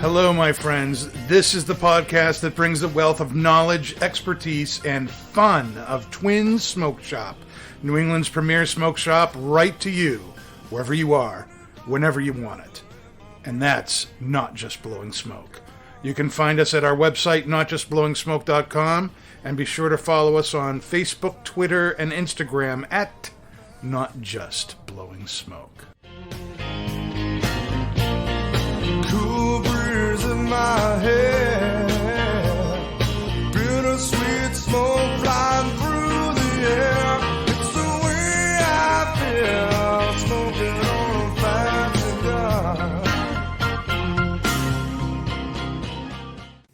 Hello, my friends. This is the podcast that brings the wealth of knowledge, expertise, and fun of Twin Smoke Shop, New England's premier smoke shop, right to you, wherever you are, whenever you want it. And that's not just blowing smoke. You can find us at our website, notjustblowingsmoke.com, and be sure to follow us on Facebook, Twitter, and Instagram at Not Just Blowing Smoke. Cool breeze in my head, bittersweet smoke flying through the air. It's the way I feel, smoking on a fat cigar.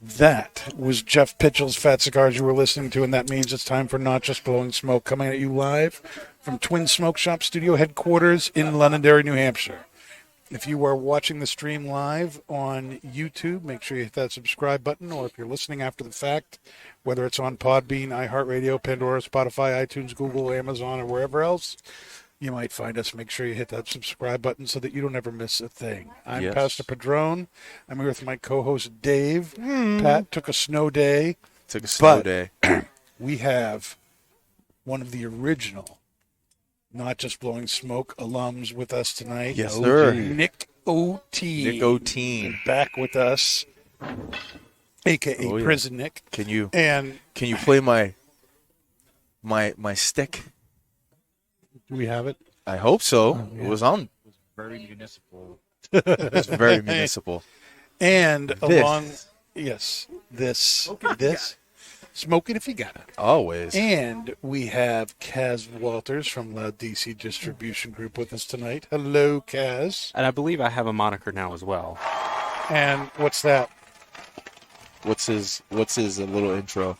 That was Jeff Pitchell's Fat Cigars you were listening to, and that means it's time for Not Just Blowing Smoke, coming at you live from Twin Smoke Shop Studio headquarters in Londonderry, New Hampshire. If you are watching the stream live on YouTube, make sure you hit that subscribe button, or if you're listening after the fact, whether it's on Podbean, iHeartRadio, Pandora, Spotify, iTunes, Google, Amazon, or wherever else you might find us, make sure you hit that subscribe button so that you don't ever miss a thing. I'm Pastor Padron. I'm here with my co-host Dave. Pat took a snow day. We have one of the original Not Just Blowing Smoke alums with us tonight. Yes, sir. Nic O. Nic O. Tine. Back with us, a.k.a. Prison Nick. Can you And play my stick? do we have it? I hope so. Oh, yeah. It was on. Very municipal. It's very municipal. And This. along, yes, this, smoke it if you got it. Always. And we have Kaz Walters from Laudisi Distribution Group with us tonight. Hello, Kaz. And I believe I have a moniker now as well. And what's that? What's his little intro?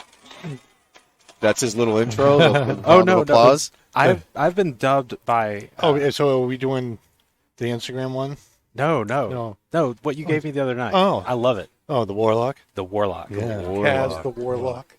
That's his little intro. No, applause. I've been dubbed by. So are we doing the Instagram one? No. What you gave me the other night. Oh. I love it. Oh, the Warlock? The Warlock. Yeah. Kaz the Warlock,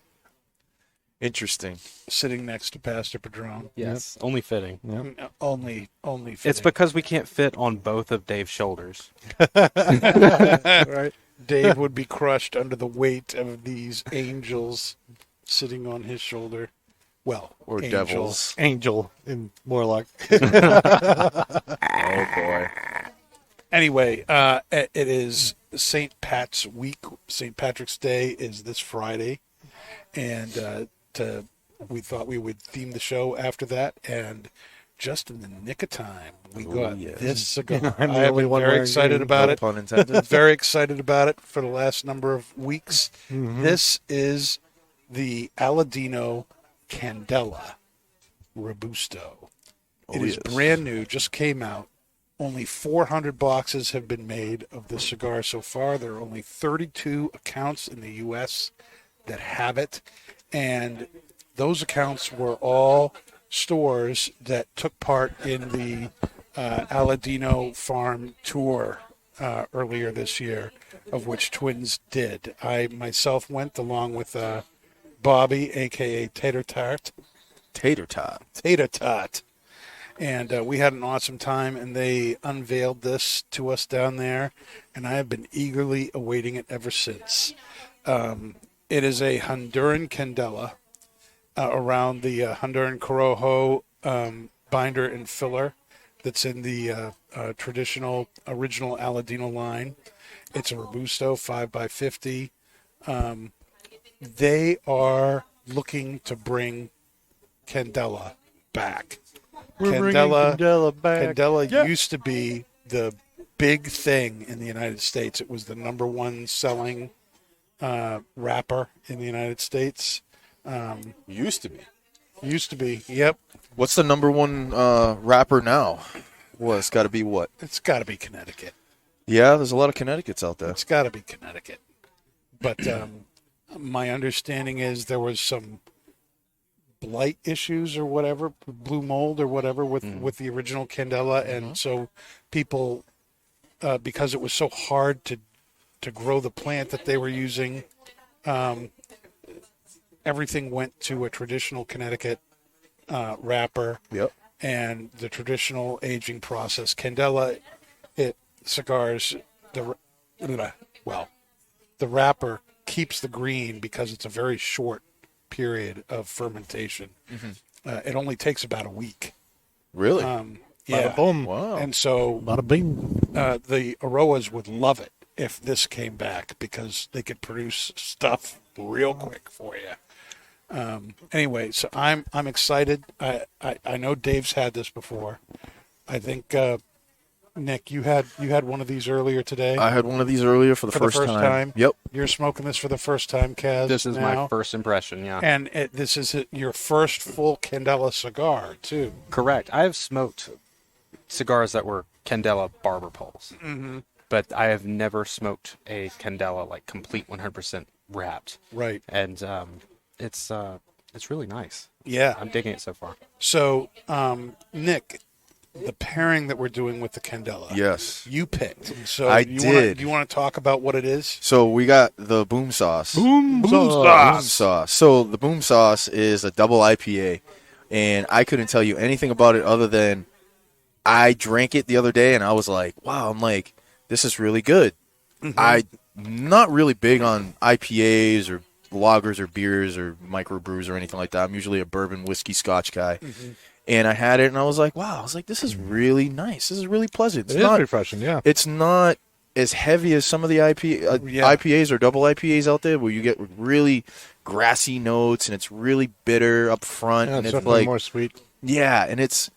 Interesting. sitting next to Pastor Padron. Yes. Only fitting. Yep. Only fitting. It's because we can't fit on both of Dave's shoulders. right. Dave would be crushed under the weight of these angels sitting on his shoulder. Well, Or angels. devils. Angel in Warlock. Oh, boy. Anyway, it is St. Pat's week. St. Patrick's Day is this Friday, and we thought we would theme the show after that, and just in the nick of time, we got this cigar. I'm the I have only been one very wearing excited green. about No it. pun intended. Very excited about it for the last number of weeks. Mm-hmm. This is the Aladino Candela Robusto. It is brand new, just came out. Only 400 boxes have been made of this cigar so far. There are only 32 accounts in the U.S. that have it, and those accounts were all stores that took part in the Aladino Farm Tour earlier this year, of which Twins did. I myself went along with Bobby, a.k.a. Tater Tart. Tater tot. Tater Tot. And we had an awesome time, and they unveiled this to us down there, and I have been eagerly awaiting it ever since. It is a Honduran Candela around the Honduran Corojo binder and filler that's in the traditional original Aladino line. It's a Robusto 5x50. They are looking to bring Candela back. Candela used to be the big thing in the United States. It was the number one selling wrapper in the United States. Used to be. Used to be, yep. What's the number one rapper now? Well, it's got to be what? It's got to be Connecticut. Yeah, there's a lot of Connecticut's out there. It's got to be Connecticut. But my understanding is there was some blight issues or whatever, blue mold or whatever with the original Candela, and so people, because it was so hard to grow the plant that they were using, everything went to a traditional Connecticut wrapper. Yep. And the traditional aging process. Candela, cigars, well, the wrapper keeps the green because it's a very short period of fermentation. It only takes about a week. Really? Yeah. Boom. Wow. And so Bada bing. the Aroas would love it if this came back because they could produce stuff real quick for you. Anyway, so I'm excited. I know Dave's had this before. I think Nick, you had one of these earlier today. I had one of these earlier for the first time. Yep. You're smoking this for the first time, Kaz. This is now. my first impression, yeah. And this is your first full Candela cigar, too. Correct. I have smoked cigars that were Candela barber poles, but I have never smoked a Candela like complete 100% wrapped. Right. And it's really nice. Yeah. I'm digging it so far. So, Nick, the pairing that we're doing with the Candela. Yes. You picked. So I you did. You want to talk about what it is? So we got the boom sauce. Boom Boom sauce. So the boom sauce is a double IPA, and I couldn't tell you anything about it other than I drank it the other day, and I was like, wow, I'm like, this is really good. I'm not really big on IPAs or lagers or beers or microbrews or anything like that. I'm usually a bourbon, whiskey, scotch guy. And I had it, and I was like, wow, I was like, this is really nice. This is really pleasant. It is refreshing, yeah. It's not as heavy as some of the IPAs or double IPAs out there where you get really grassy notes, and it's really bitter up front. Yeah, and it's it's definitely like, more sweet. yeah, and it's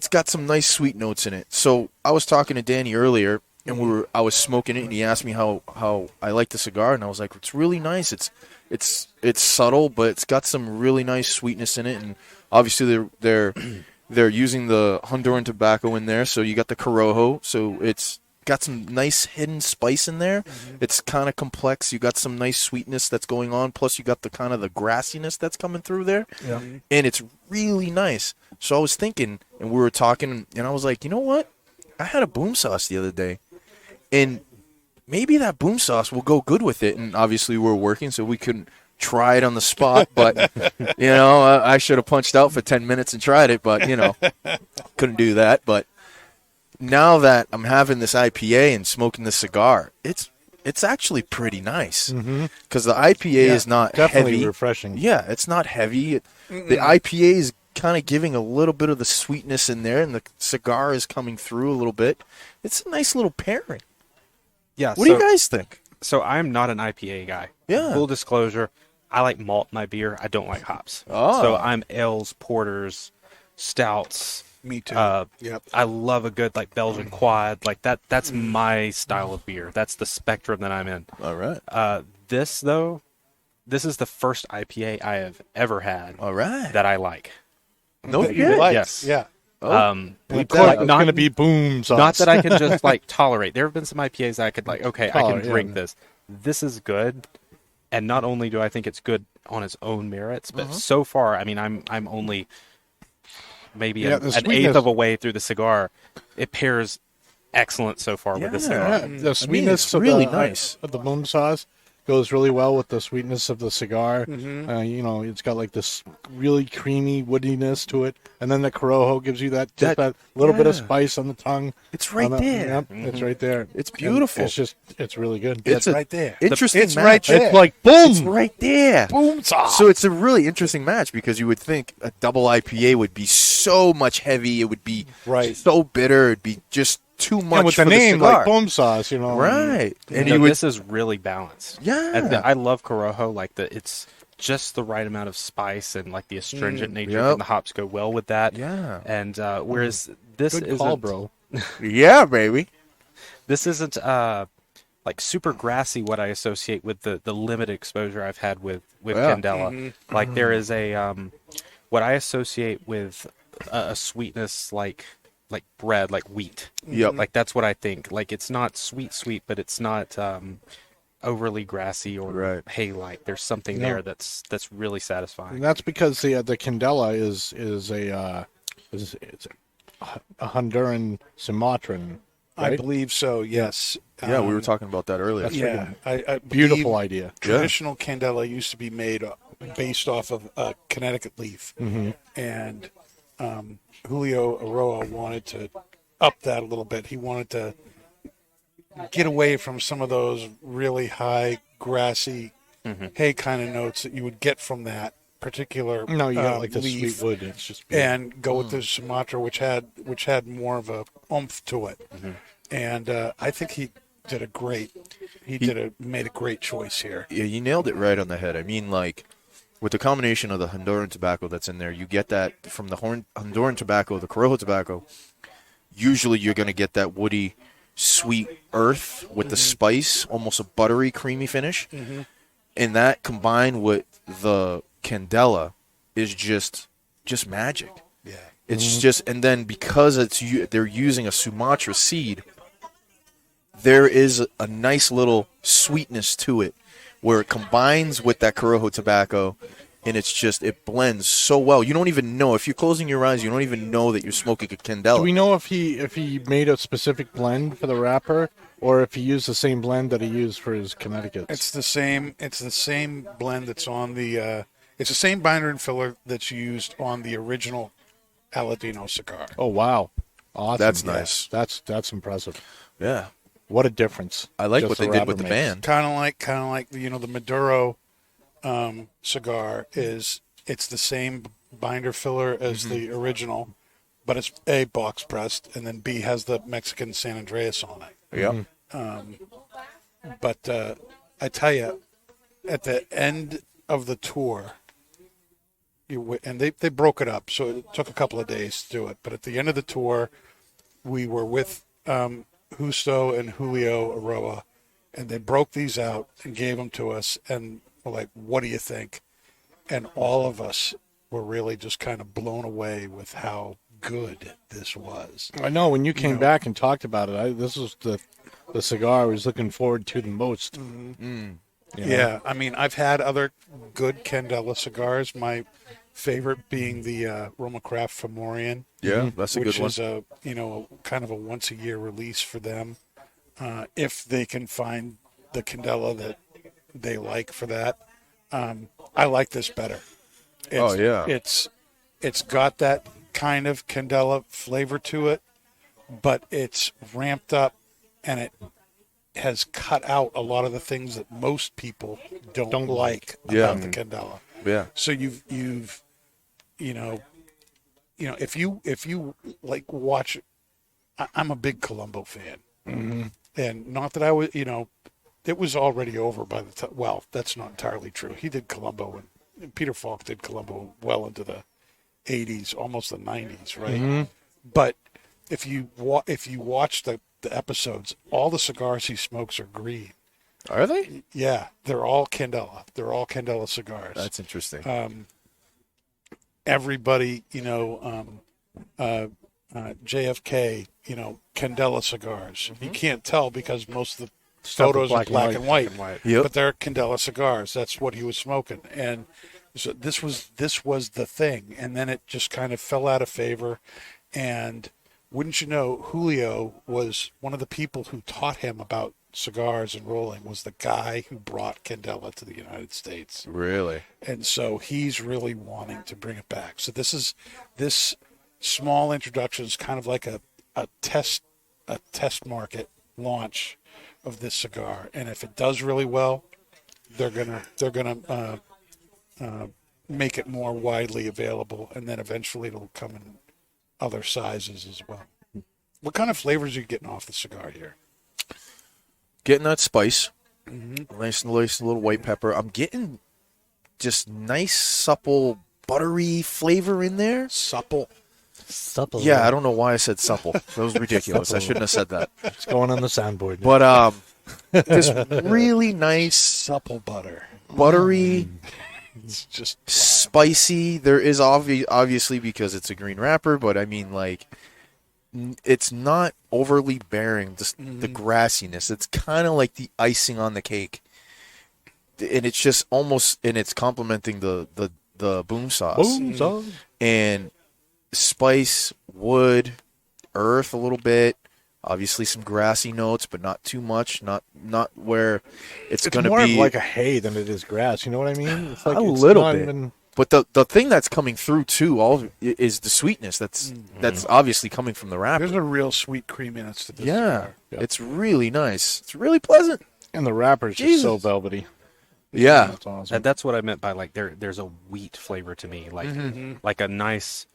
got some nice sweet notes in it. So I was talking to Danny earlier, and I was smoking it, and he asked me how I like the cigar, and I was like, it's really nice. It's subtle, but it's got some really nice sweetness in it, and obviously they're using the Honduran tobacco in there, so you got the Corojo, so it's got some nice hidden spice in there. It's kind of complex. You got some nice sweetness that's going on, plus you got the kind of the grassiness that's coming through there, and it's really nice. So I was thinking, and we were talking, and I was like, you know what? I had a boom sauce the other day, and maybe that boom sauce will go good with it. And obviously we're working, so we couldn't try it on the spot. But, you know, I should have punched out for 10 minutes and tried it, but, you know, couldn't do that. But now that I'm having this IPA and smoking this cigar, it's actually pretty nice. Because the IPA is not Definitely heavy. refreshing. Yeah, it's not heavy. The IPA is kind of giving a little bit of the sweetness in there, and the cigar is coming through a little bit. It's a nice little pairing. Yeah. What do you guys think? So I'm not an IPA guy. Yeah. Full disclosure, I like malt in my beer. I don't like hops. Oh. So I'm ales, porters, stouts. Me too. Yep. I love a good like Belgian quad. Like that's my style of beer. That's the spectrum that I'm in. All right. This is the first IPA I have ever had All right. that I like. No That you shit. like. Yes. Yeah. And of Like course, that. it's going to be boom sauce. Not that I can just like tolerate. There have been some IPAs that I could like, okay, I Tolerate, can drink yeah. this. This is good, and not only do I think it's good on its own merits, but so far, I mean, I'm only maybe Yeah, an the eighth sweetness- of a way through the cigar. It pairs excellent so far with this cigar. Yeah, the sweetness it's of really the, nice. of the boom sauce goes really well with the sweetness of the cigar. You know, it's got like this really creamy woodiness to it, and then the Corojo gives you that little bit of spice on the tongue. It's right On the- there. Yep, it's right there. It's And beautiful. it's really good. It's right there. Interesting It's match. right there. It's like boom. It's right there. Boom sauce. So it's a really interesting match because you would think a double IPA would be so much heavy. It would be Right. so bitter. It'd be just too much And with for the name cigar. like boom sauce, you know. Right. And No, you would, this is really balanced. Yeah. And I love Corojo. Like it's just the right amount of spice and like the astringent nature, Yep. and the hops go well with that. Yeah. And whereas this Good isn't, call, bro. yeah, baby. this isn't like super grassy. What I associate with the limited exposure I've had with Yeah. Candela. Like there is a what I associate with a sweetness like bread, like wheat. Yep. Like that's what I think. Like it's not sweet, but it's not overly grassy or Right. hay-like. There's something No. there that's really satisfying. And that's because the Candela is a Honduran Sumatran. I Right? believe so. Yes. Yeah, we were talking about that earlier. Yeah. I Beautiful believe idea. Traditional Candela used to be made based off of a Connecticut leaf, and Julio Aroa wanted to up that a little bit. He wanted to get away from some of those really high, grassy hay kind of notes that you would get from that particular No, you got like the leaf, sweet wood. It's just and go with the Sumatra, which had more of a oomph to it. And I think he made a great choice here. Yeah, you nailed it right on the head. I mean, like, with the combination of the Honduran tobacco that's in there, you get that from the Honduran tobacco, the Corojo tobacco. Usually you're going to get that woody, sweet earth with the spice, almost a buttery, creamy finish. And that combined with the Candela is just magic. Yeah. It's just, and then because they're using a Sumatra seed, there is a nice little sweetness to it where it combines with that Corojo tobacco, and it blends so well. You don't even know. If you're closing your eyes, you don't even know that you're smoking a Candela. Do we know if he made a specific blend for the wrapper, or if he used the same blend that he used for his Connecticut's? It's the same blend that's on the. It's the same binder and filler that's used on the original Aladino cigar. Oh wow, awesome! That's nice. That's impressive. Yeah. What a difference! I like just what they did wrapper with the makes. band. Kind of like the Maduro cigar it's the same binder filler as the original, but it's A, box pressed, and then B, has the Mexican San Andreas on it. Yeah. But I tell you, at the end of the tour, and they broke it up, so it took a couple of days to do it. But at the end of the tour, we were with Justo and Julio Aroa, and they broke these out and gave them to us, and we're like, "What do you think?" And all of us were really just kind of blown away with how good this was. I know when you came back and talked about it. This was the cigar I was looking forward to the most. You know? Yeah, I mean, I've had other good Candela cigars. My favorite being the Roma Craft Fomorian. Yeah, that's a which good one. is a kind of a once a year release for them. If they can find the Candela that they like for that, I like this better. It's got that kind of Candela flavor to it, but it's ramped up, and it has cut out a lot of the things that most people don't like about the Candela. Yeah. So you've if you like watch, I'm a big Columbo fan, and not that I was, it was already over by the time. Well, that's not entirely true. He did Columbo, and Peter Falk did Columbo well into the 80s, almost the 90s, right? But if you watch the episodes, all the cigars he smokes are green. Are they? Yeah, they're all Candela. They're all Candela cigars. That's interesting. Everybody, JFK, Candela cigars. You can't tell because most of the photos are black and white. Yep. But they're Candela cigars. That's what he was smoking. And so this was the thing. And then it just kind of fell out of favor. And wouldn't you know, Julio was one of the people who taught him about cigars and rolling, was the guy who brought Candela to the United States. Really? And so he's really wanting to bring it back. So this small introduction is kind of like a test market launch of this cigar. And if it does really well, they're gonna make it more widely available, and then eventually it'll come in other sizes as well. What kind of flavors are you getting off the cigar here? Getting that spice. Nice little white pepper. I'm getting just nice, supple, buttery flavor in there. Supple. Yeah, I don't know why I said supple. That was ridiculous. I shouldn't have said that. It's going on the soundboard. But this really nice, Supple butter. buttery, It's just spicy. There is obviously because it's a green wrapper, but I mean, like, it's not overly bearing the grassiness. It's kind of like the icing on the cake, and it's just almost, and it's complementing the boom sauce. Boom sauce. And spice, wood, earth a little bit. Obviously some grassy notes, but not too much. Not where it's going to more be of like a hay than it is grass. You know what I mean? It's like A it's little not bit. Even, But the thing that's coming through too is the sweetness that's obviously coming from the wrapper. There's a real sweet creaminess to this. Yeah, cigar. it's really nice. It's really pleasant. And the wrapper's just so Jesus. velvety. Yeah, That's awesome. And that's what I meant by like there's a wheat flavor to me, like a nice,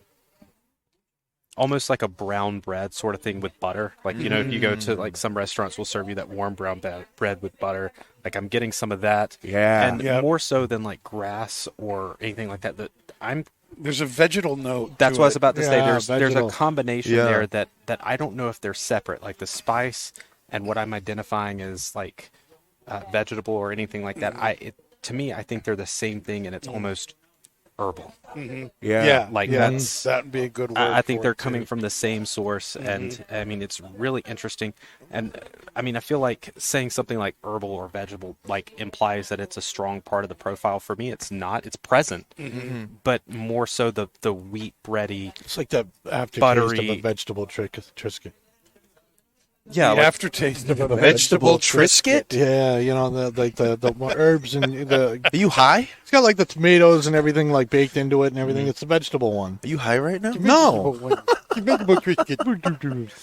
almost like a brown bread sort of thing with butter. Like if you go to like some restaurants will serve you that warm brown bread with butter. Like I'm getting some of that. Yeah. And Yep. more so than like grass or anything like that. That There's a vegetal note. that's to what I was it. about to say. Yeah, There's a vegetal. combination Yeah. there that I don't know if they're separate. Like the spice and what I'm identifying as like vegetable or anything like that. To me, I think they're the same thing, and it's almost herbal. Yeah, Like yeah, that's. that'd be a good word. I think for they're it, coming too. from the same source, and I mean it's really interesting. And I mean I feel like saying something like herbal or vegetable like implies that it's a strong part of the profile. For me, it's not. It's present, but more so the wheat bready. It's like the aftertaste Buttery. of a vegetable Triscuit. Yeah, the like, aftertaste of a vegetable Triscuit. Yeah, the herbs and the. Are you high? It's got like the tomatoes and everything like baked into it and everything. It's the vegetable one. Are you high right now? No.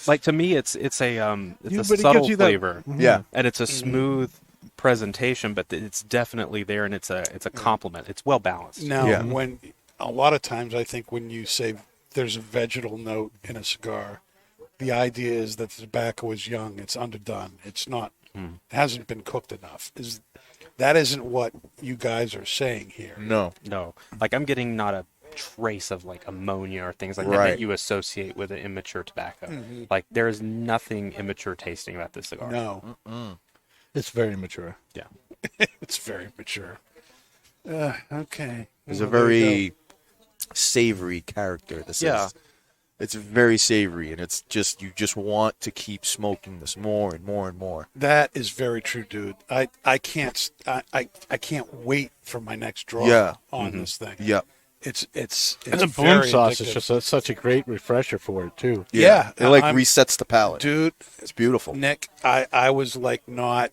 like to me, it's a Yeah, but it subtle gives you that- flavor, Yeah. and it's a smooth presentation, but it's definitely there, and it's a compliment. It's well balanced. Now, Yeah. when a lot of times I think when you say there's a vegetal note in a cigar, the idea is that the tobacco is young, it's underdone, it's not, hasn't been cooked enough. That isn't what you guys are saying here. No. No, like I'm getting not a trace of like ammonia or things like that Right. that you associate with an immature tobacco. Like there is nothing immature tasting about this cigar. No, It's very mature. Yeah. it's very mature. Okay. There's a Well, there you very savory character. This Yeah. is. It's very savory, and it's just you just want to keep smoking this more and more and more. That is very true, dude. I can't wait for my next draw Yeah. on this thing. Yeah. It's And the very boom sauce addictive. is just such a great refresher for it too. Yeah, It like I'm- resets the palate. dude. It's beautiful. Nick, I was like not.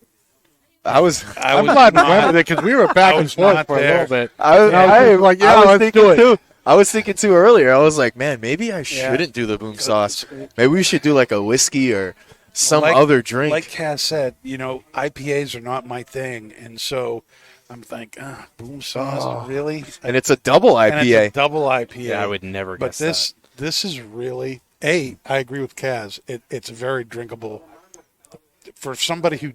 I'm was glad we went with it because we were back I and was forth not for a there. little bit. I was like, yeah, was let's thinking do it. too. I was thinking too earlier. I was like, man, maybe I shouldn't do the boom sauce. Maybe we should do like a whiskey or some Like- other drink. Like Kaz said, IPAs are not my thing, and so I'm like, boom sauce, really? and it's a double And IPA. it's a double IPA. Yeah, I would never But guess this is really I agree with Kaz. It's very drinkable for somebody who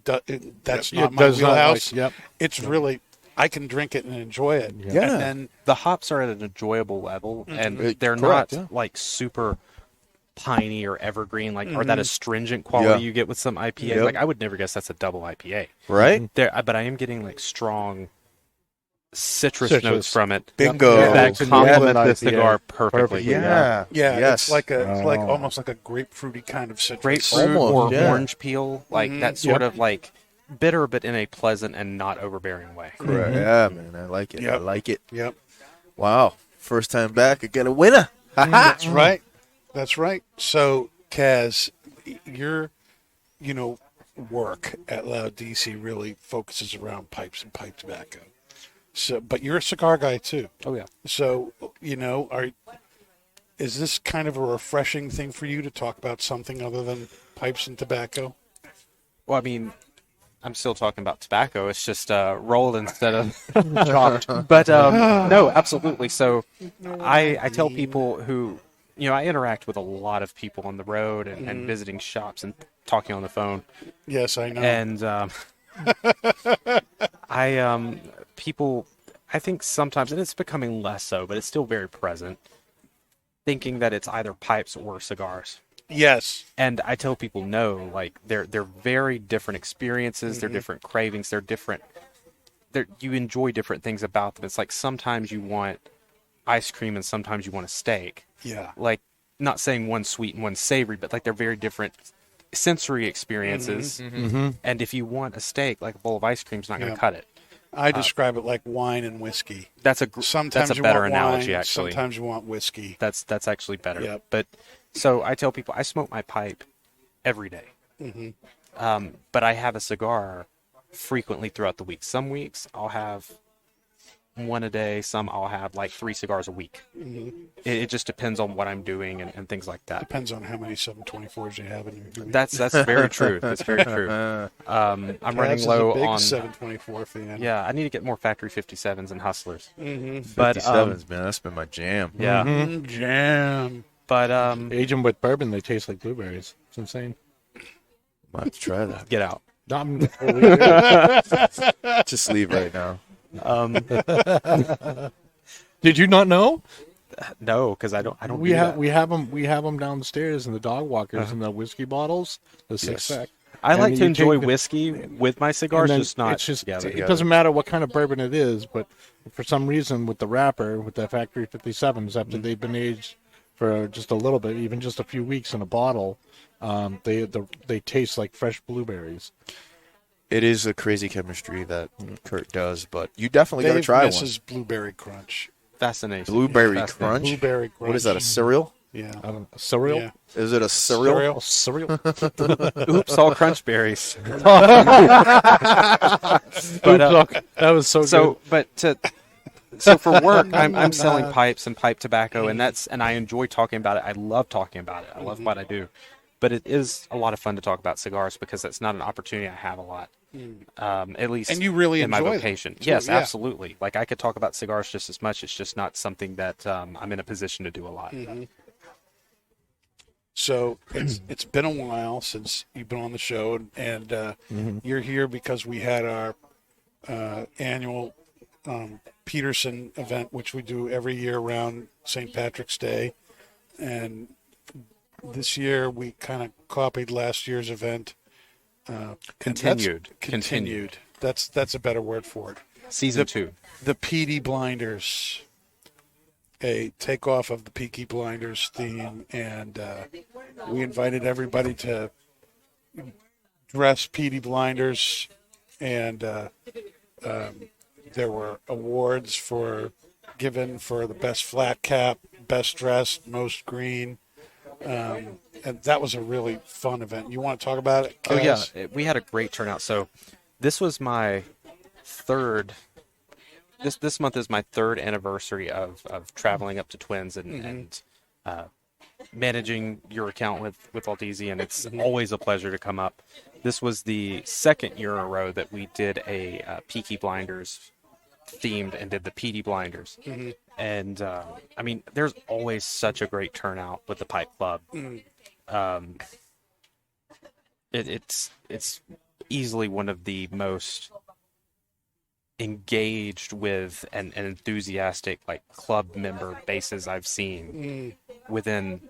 that's Yeah, not my does not like- wheelhouse. yep. It's really I can drink it and enjoy it. Yeah. And then the hops are at an enjoyable level, and they're Correct, not yeah. like super piney or evergreen, like or that astringent quality Yeah. you get with some IPAs. Yep. Like I would never guess that's a double IPA. right? But I am getting like strong citrus Citrus. notes from it. Bingo. Yeah, That it's a complement nail the IPA. cigar perfectly. Perfectly, Yeah. yeah, Yes. it's like Oh. almost like a grapefruity kind of citrus. Grapefruit Almost, or yeah. orange peel, like that sort of like bitter, but in a pleasant and not overbearing way. Correct. Yeah, man. I like it. I Yep. like it. Yep. Wow. First time back, I get a winner. That's right. That's right. So, Kaz, your, work at Laudisi really focuses around pipes and pipe tobacco. So, but you're a cigar guy too. Oh yeah. So, is this kind of a refreshing thing for you to talk about something other than pipes and tobacco? Well, I mean, I'm still talking about tobacco. It's just rolled instead of chopped. But no, absolutely. So I tell people who, I interact with a lot of people on the road and visiting shops and talking on the phone. Yes, I know. And people, I think sometimes, and it's becoming less so, but it's still very present, thinking that it's either pipes or cigars. yes. And I tell people no, like they're very different experiences, they're different cravings, they're different. You enjoy different things about them. It's like sometimes you want ice cream and sometimes you want a steak. Yeah. Like not saying one's sweet and one's savory, but like they're very different sensory experiences. And if you want a steak, like a bowl of ice cream's not going Yeah. to cut it. I describe it like wine and whiskey. That's Sometimes a you better want analogy, wine, actually. Sometimes you want whiskey. That's actually better. Yep. But so I tell people I smoke my pipe every day. But I have a cigar frequently throughout the week. Some weeks I'll have one a day. Some I'll have like 3 cigars a week. It just depends on what I'm doing and things like that. Depends on how many 724s you have in your. That's very true. That's very true. I'm Kaz running is low a big on. 724 fan. Yeah, I need to get more factory 57s and hustlers. But But 57s, man, that's been my jam. yeah, Jam. but Age them with bourbon, they taste like blueberries. It's insane. Might have to try that. get out. Just leave right now. Did you not know? No, because I don't. We do have that. we have them downstairs in the dog walkers in the whiskey bottles, the 6-pack. I And like you to enjoy take the- whiskey with my And cigars, then just not it's just together. it doesn't matter what kind of bourbon it is, but for some reason with the wrapper with the factory 57s, after they've been aged for just a little bit, even just a few weeks in a bottle, they taste like fresh blueberries. It is a crazy chemistry that Kurt does, but you definitely got to Dave try one. misses Blueberry Crunch. Fascinating. Blueberry Fascinating. Crunch? Blueberry Crunch. What is that, a cereal? Yeah. Cereal. Yeah. Is it a cereal? Cereal. Oops, all crunch berries. But that was so good. So for work, I'm selling pipes and pipe tobacco, and I enjoy talking about it. I love talking about it. I love what I do, but it is a lot of fun to talk about cigars because that's not an opportunity I have a lot. At least, And you really in my enjoy them, vocation. too, Yes, yeah. absolutely. Like I could talk about cigars just as much. It's just not something that I'm in a position to do a lot. So it's been a while since you've been on the show, and you're here because we had our annual Peterson event, which we do every year around St. Patrick's Day, and this year we kind of copied last year's event. Continued. That's a better word for it. Season 2. The Peaky Blinders, a takeoff of the Peaky Blinders theme, and we invited everybody to dress Peaky Blinders, and there were awards given for the best flat cap, best dressed, most green, and that was a really fun event. You want to talk about it, Oh yeah, Kaz? we had a great turnout. So this was my third. This month is my third anniversary of traveling up to Twins and managing your account with Laudisi, and it's always a pleasure to come up. This was the second year in a row that we did a Peaky Blinders themed and did the PD Blinders. And I mean, there's always such a great turnout with the Pipe Club. It's easily one of the most engaged with and enthusiastic like club member bases I've seen within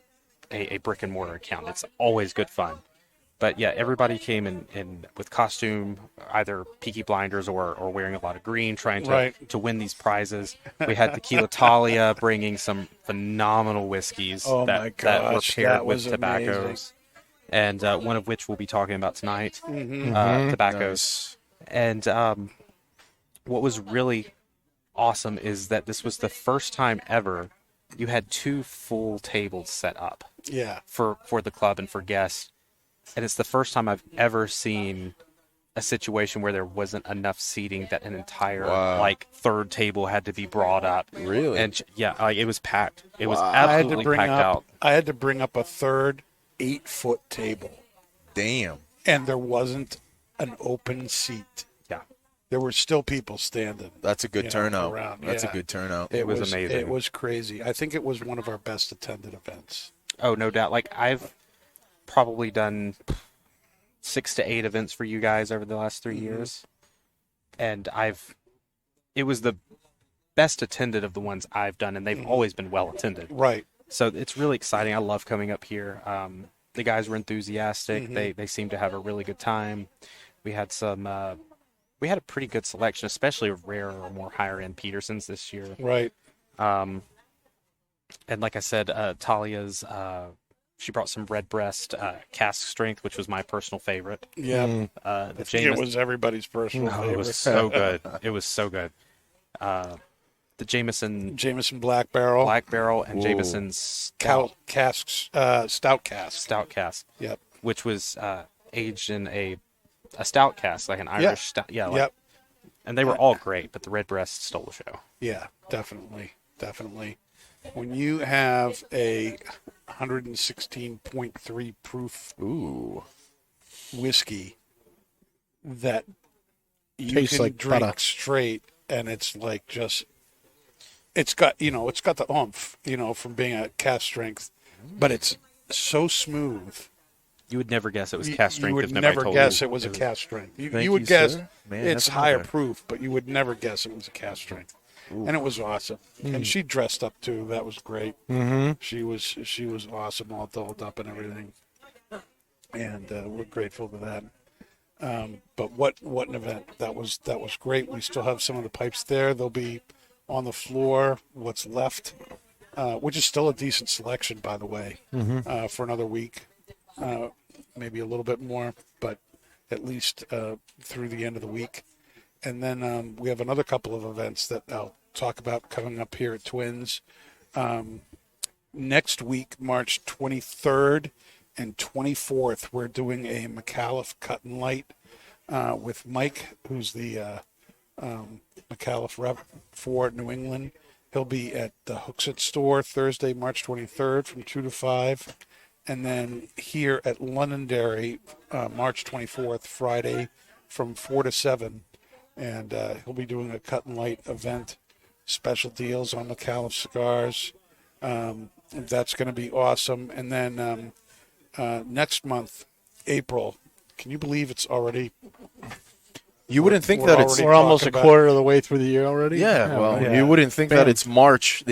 a brick and mortar account. It's always good fun. But yeah, everybody came in with costume, either Peaky Blinders or wearing a lot of green, trying to win these prizes. We had Tequila Talia bringing some phenomenal whiskeys Oh that my were gosh, paired that with was tobaccos, and one of which we'll be talking about tonight, tobaccos. And what was really awesome is that this was the first time ever you had 2 full tables set up Yeah. for the club and for guests. And it's the first time I've ever seen a situation where there wasn't enough seating that an entire like third table had to be brought up. Really? And yeah, like, it was packed. It was I had to absolutely bring packed up. out. I had to bring up a third 8-foot table, Damn. and there wasn't an open seat. Yeah, There were still people standing. That's a good turnout. around. That's Yeah. a good turnout. it was amazing. It was crazy. I think it was one of our best attended events. Oh, no doubt. Like I've probably done 6 to 8 events for you guys over the last 3 years, and it was the best attended of the ones I've done, and they've always been well attended. Right. So it's really exciting. I love coming up here. The guys were enthusiastic. They seemed to have a really good time. We had we had a pretty good selection, especially of rare or more higher end Petersons this year. Right. And like I said, Talia's she brought some red breast cask strength, which was my personal favorite. Yeah. The It Jameson, was everybody's personal it favorite. was so good. It was so good. The Jameson Jameson Black Barrel. Black Barrel and Whoa. Jameson Stout cask. Stout cask, Yep. which was aged in a stout cask, like an Irish stout. Yeah, like, Yep. And they were all great, but the Redbreast stole the show. Yeah, definitely. When you have a 116.3 proof whiskey that you Tastes can like drink butter. straight, and it's like just, it's got the oomph, from being a cast strength, but it's so smooth. You would never guess it was cast strength You would if nobody never told guess you. it was a cast strength. Thank You would you, guess sir. Man, it's that's higher another. proof, but you would never guess it was a cast strength. And it was awesome. And she dressed up too. That was great. Mm-hmm. She was awesome, all dolled up and everything. And we're grateful for that. But what an event! That was great. We still have some of the pipes there. They'll be on the floor. What's left, which is still a decent selection, by the way, for another week. Maybe a little bit more, but at least through the end of the week. And then we have another couple of events that I'll talk about coming up here at Twins. Next week, March 23rd and 24th, we're doing a McAuliffe Cut and Light with Mike, who's the McAuliffe rep for New England. He'll be at the Hooksett store Thursday, March 23rd from 2 to 5. And then here at Londonderry, March 24th, Friday from 4 to 7. And he'll be doing a cut and light event, special deals on McAuliffe cigars. That's going to be awesome. And then next month, April, can you believe it's already? You wouldn't think We're that it's already We're almost a talking about- quarter of the way through the year already. well, you wouldn't think that it's March,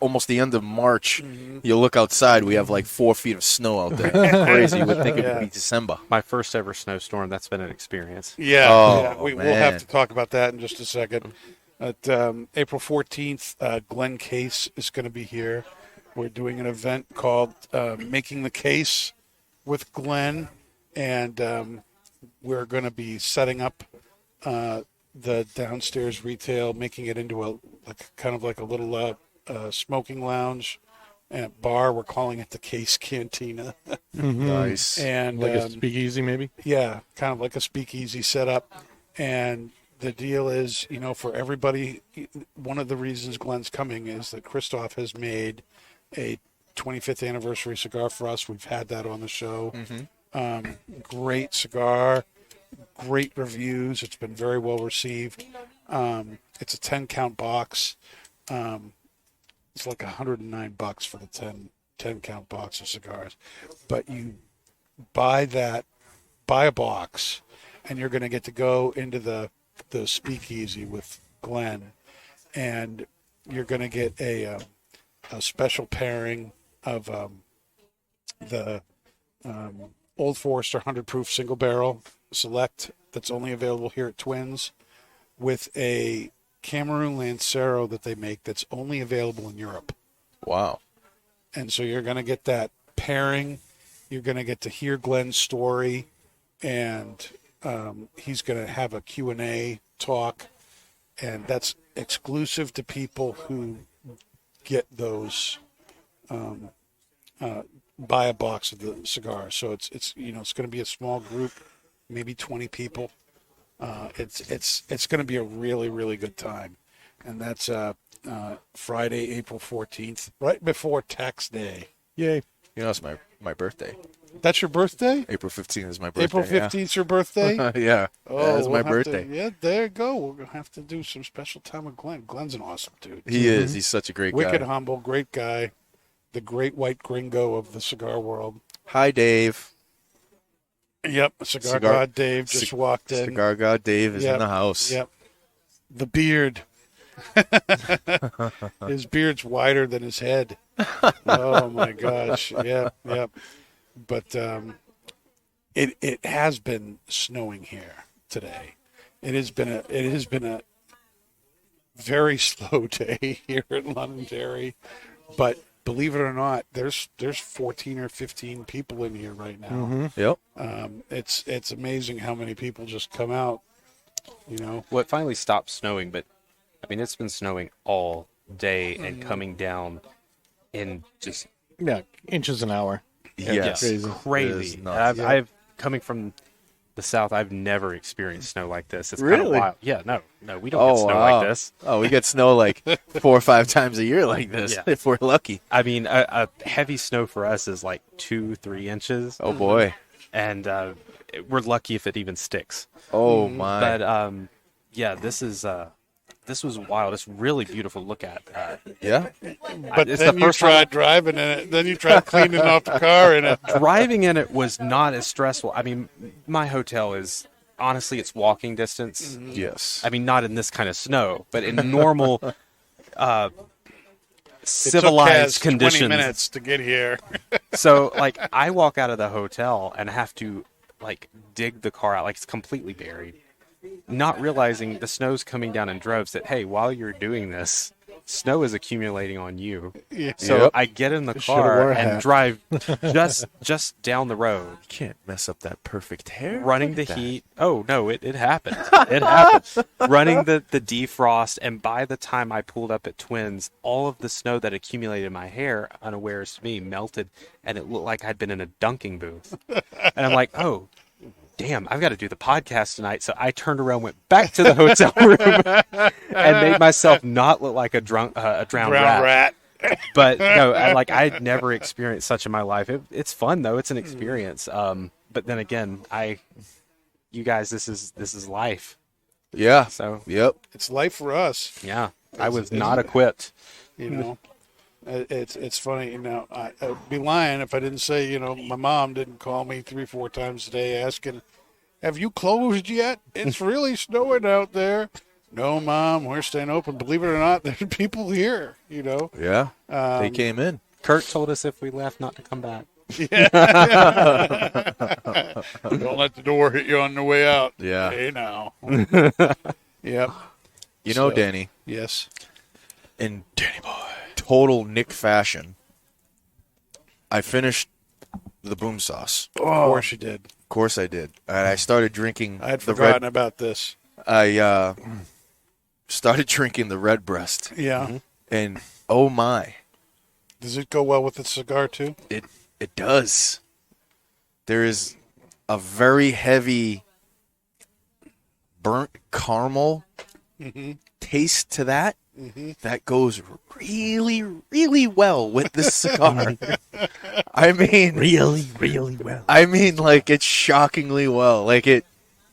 almost the end of March. You look outside, we have like 4 feet of snow out there. Crazy. You would think it would be December. My first ever snowstorm. That's been an experience. Yeah, Oh, we'll man. have to talk about that in just a second. At April 14th, Glenn Case is going to be here. We're doing an event called Making the Case with Glenn, and we're going to be setting up the downstairs retail, making it into a kind of like a little smoking lounge and bar. We're calling it the Case Cantina. Nice. And Like a speakeasy, maybe. yeah, kind of like a speakeasy setup. And the deal is, for everybody, one of the reasons Glenn's coming is that Christoph has made a 25th anniversary cigar for us. We've had that on the show. Great cigar, great reviews. It's been very well received. It's a 10 count box. It's like $109 for the 10 count box of cigars. But you buy a box, and you're going to get to go into the speakeasy with Glenn, and you're going to get a special pairing of the Old Forester 100 proof single barrel select that's only available here at Twins, with a Cameroon Lancero that they make that's only available in Europe. Wow. And so you're going to get that pairing. You're going to get to hear Glenn's story, and he's going to have a Q&A talk, and that's exclusive to people who get those buy a box of the cigars. So it's it's going to be a small group, maybe 20 people. It's going to be a really, really good time, and that's Friday, April 14th, right before Tax Day. Yay. It's my birthday. That's your birthday? April 15th is my birthday. April 15th is your birthday? Yeah. That's my we'll have birthday. yeah, there you go. We're going to have to do some special time with Glenn. Glenn's an awesome dude. He is. He's such a great Wicked guy. humble, great guy. The great white gringo of the cigar world. Hi, Dave. Yep, Cigar God Dave just walked in. Cigar God Dave is Yep, in the house. Yep. The beard. His beard's wider than his head. Oh my gosh. Yep, yep. But it has been snowing here today. It has been a very slow day here in Londonderry. But believe it or not, there's 14 or 15 people in here right now. Yep. It's amazing how many people just come out. Well, it finally stopped snowing, but I mean, it's been snowing all day and coming down in just Yeah, inches an hour. Yes. Crazy. crazy. It is And nuts. I've coming from the South, I've never experienced snow like this. It's kind Really? of wild. Yeah, no, we don't get snow like this. Oh, we get snow like 4 or 5 times a year like this, Yeah. if we're lucky. I mean, a heavy snow for us is like 2-3 inches, Oh, boy. and we're lucky if it even sticks. Oh, my. But yeah, this was wild. It's really beautiful to look at. Yeah? But It's then the you first time tried driving in it. Then you tried cleaning off the car in it. driving in it was not as stressful. I mean, my hotel is honestly, it's walking distance. Yes. I mean, not in this kind of snow, but in normal, It civilized took Kaz 20 conditions. minutes to get here. So, like, I walk out of the hotel and have to like dig the car out, like it's completely buried, not realizing the snow's coming down in droves. That hey, while you're doing this, snow is accumulating on you. Yeah. So Yep. I get in the Should've wore car a and hat. drive just down the road. You can't mess up that perfect hair. Running Look the at that. heat. Oh no, it happened. It happened. Running the defrost, and by the time I pulled up at Twins, all of the snow that accumulated in my hair, unawares to me, melted, and it looked like I'd been in a dunking booth. And I'm like, oh, damn, I've got to do the podcast tonight. So I turned around, went back to the hotel room, and made myself not look like a drowned Brown rat. rat. But no, I'd never experienced such in my life. It's fun though. It's an experience. But then again, you guys, this is life. Yeah. So Yep. It's life for us. yeah, I was not equipped. You know, it's funny. You know, I'd be lying if I didn't say, you know, my mom didn't call me 3-4 times a day asking, "Have you closed yet? It's really snowing out there." No, Mom, we're staying open. Believe it or not, there's people here. You know, Yeah. They came in. Kurt told us if we left not to come back. don't let the door hit you on the way out. Yeah. Hey now. Yep. You know, So- Danny, Yes. in Danny Boy total Nick fashion, I finished the boom sauce. Of course you did. Of course I did. And I started drinking I had the forgotten red. about this. I started drinking the red breast, Yeah. and oh my, Does it go well with the cigar too? it does. There is a very heavy burnt caramel taste to that. That goes really, really well with this cigar. I mean, Really, really well. I mean, like, it's shockingly well. Like,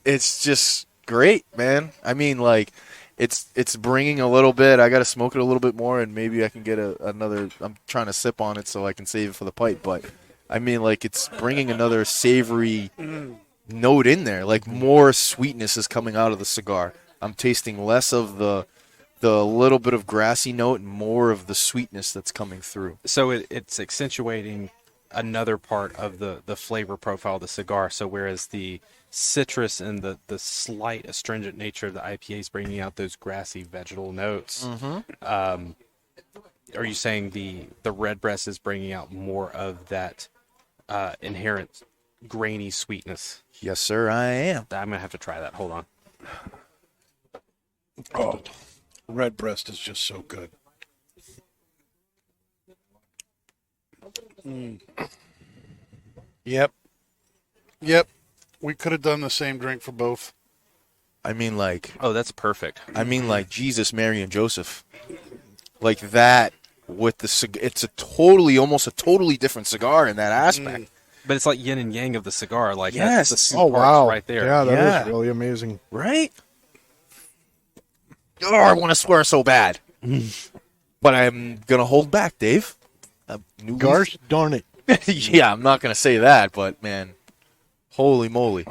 it's just great, man. I mean, like, it's bringing a little bit. I got to smoke it a little bit more, and maybe I can get another. I'm trying to sip on it so I can save it for the pipe. But I mean, like, it's bringing another savory note in there. Like, more sweetness is coming out of the cigar. I'm tasting less of the little bit of grassy note and more of the sweetness that's coming through. So it's accentuating another part of the flavor profile of the cigar. So whereas the citrus and the slight astringent nature of the IPA is bringing out those grassy vegetal notes, are you saying the red breast is bringing out more of that inherent grainy sweetness? Yes, sir, I am. I'm gonna have to try that. Hold on. Oh, red breast is just so good. Yep. We could have done the same drink for both. I mean, like, Oh, that's perfect. Jesus, Mary, and Joseph. Like that with the cigar. It's almost a totally different cigar in that aspect. But it's like yin and yang of the cigar. Like Yes. that's the two Oh parts wow! right there. Yeah, that is Yeah. really amazing. Right? Oh, I want to swear so bad. But I'm going to hold back, Dave. Gosh darn it! Yeah, I'm not going to say that, but man, holy moly.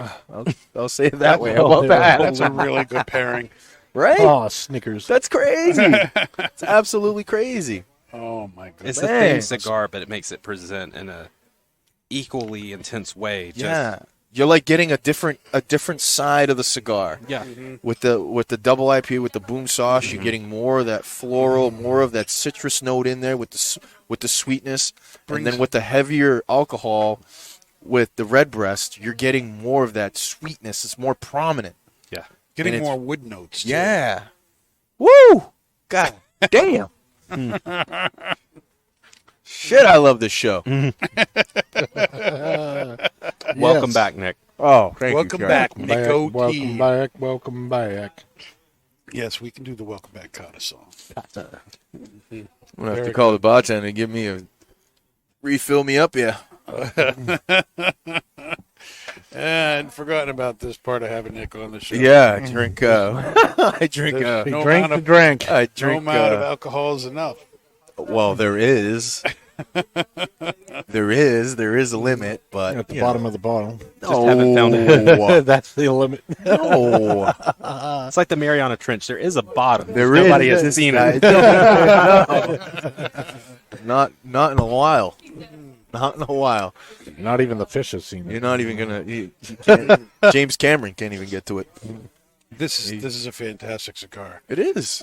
I'll say it that way. How about that? That's a really good pairing. Right? Oh, Snickers. That's crazy. It's absolutely crazy. Oh my goodness. It's the Man. same cigar, but it makes it present in a equally intense way. Just, Yeah. You're like getting a different side of the cigar. Yeah. With the double IPA with the boom sauce, you're getting more of that floral, more of that citrus note in there with the sweetness, and then with the heavier alcohol with the red breast, you're getting more of that sweetness. It's more prominent. Yeah. Getting and it's- more wood notes. Too. Yeah. Woo! God damn. Shit, I love this show. Welcome Yes. back, Nick. Oh, thank Welcome you, back, Kaz. Nic O. Welcome back. Welcome back. Yes, we can do the welcome back codicil. I'm gonna have to call the bartender and give me a refill me up here. And forgotten about this part of having Nick on the show. Yeah, I drink. I drink. There's He no drank amount the drink. I No drink. amount of alcohol is enough. Well, there is. there is a limit, but At the bottom of the bottle. haven't found it. That's the limit. No, It's like the Mariana Trench. There is a bottom. there Nobody is. has seen I it. don't- not in a while. Not in a while. Not even the fish has seen You're it. not even gonna. You can't, James Cameron can't even get to it. This is a fantastic cigar. It is.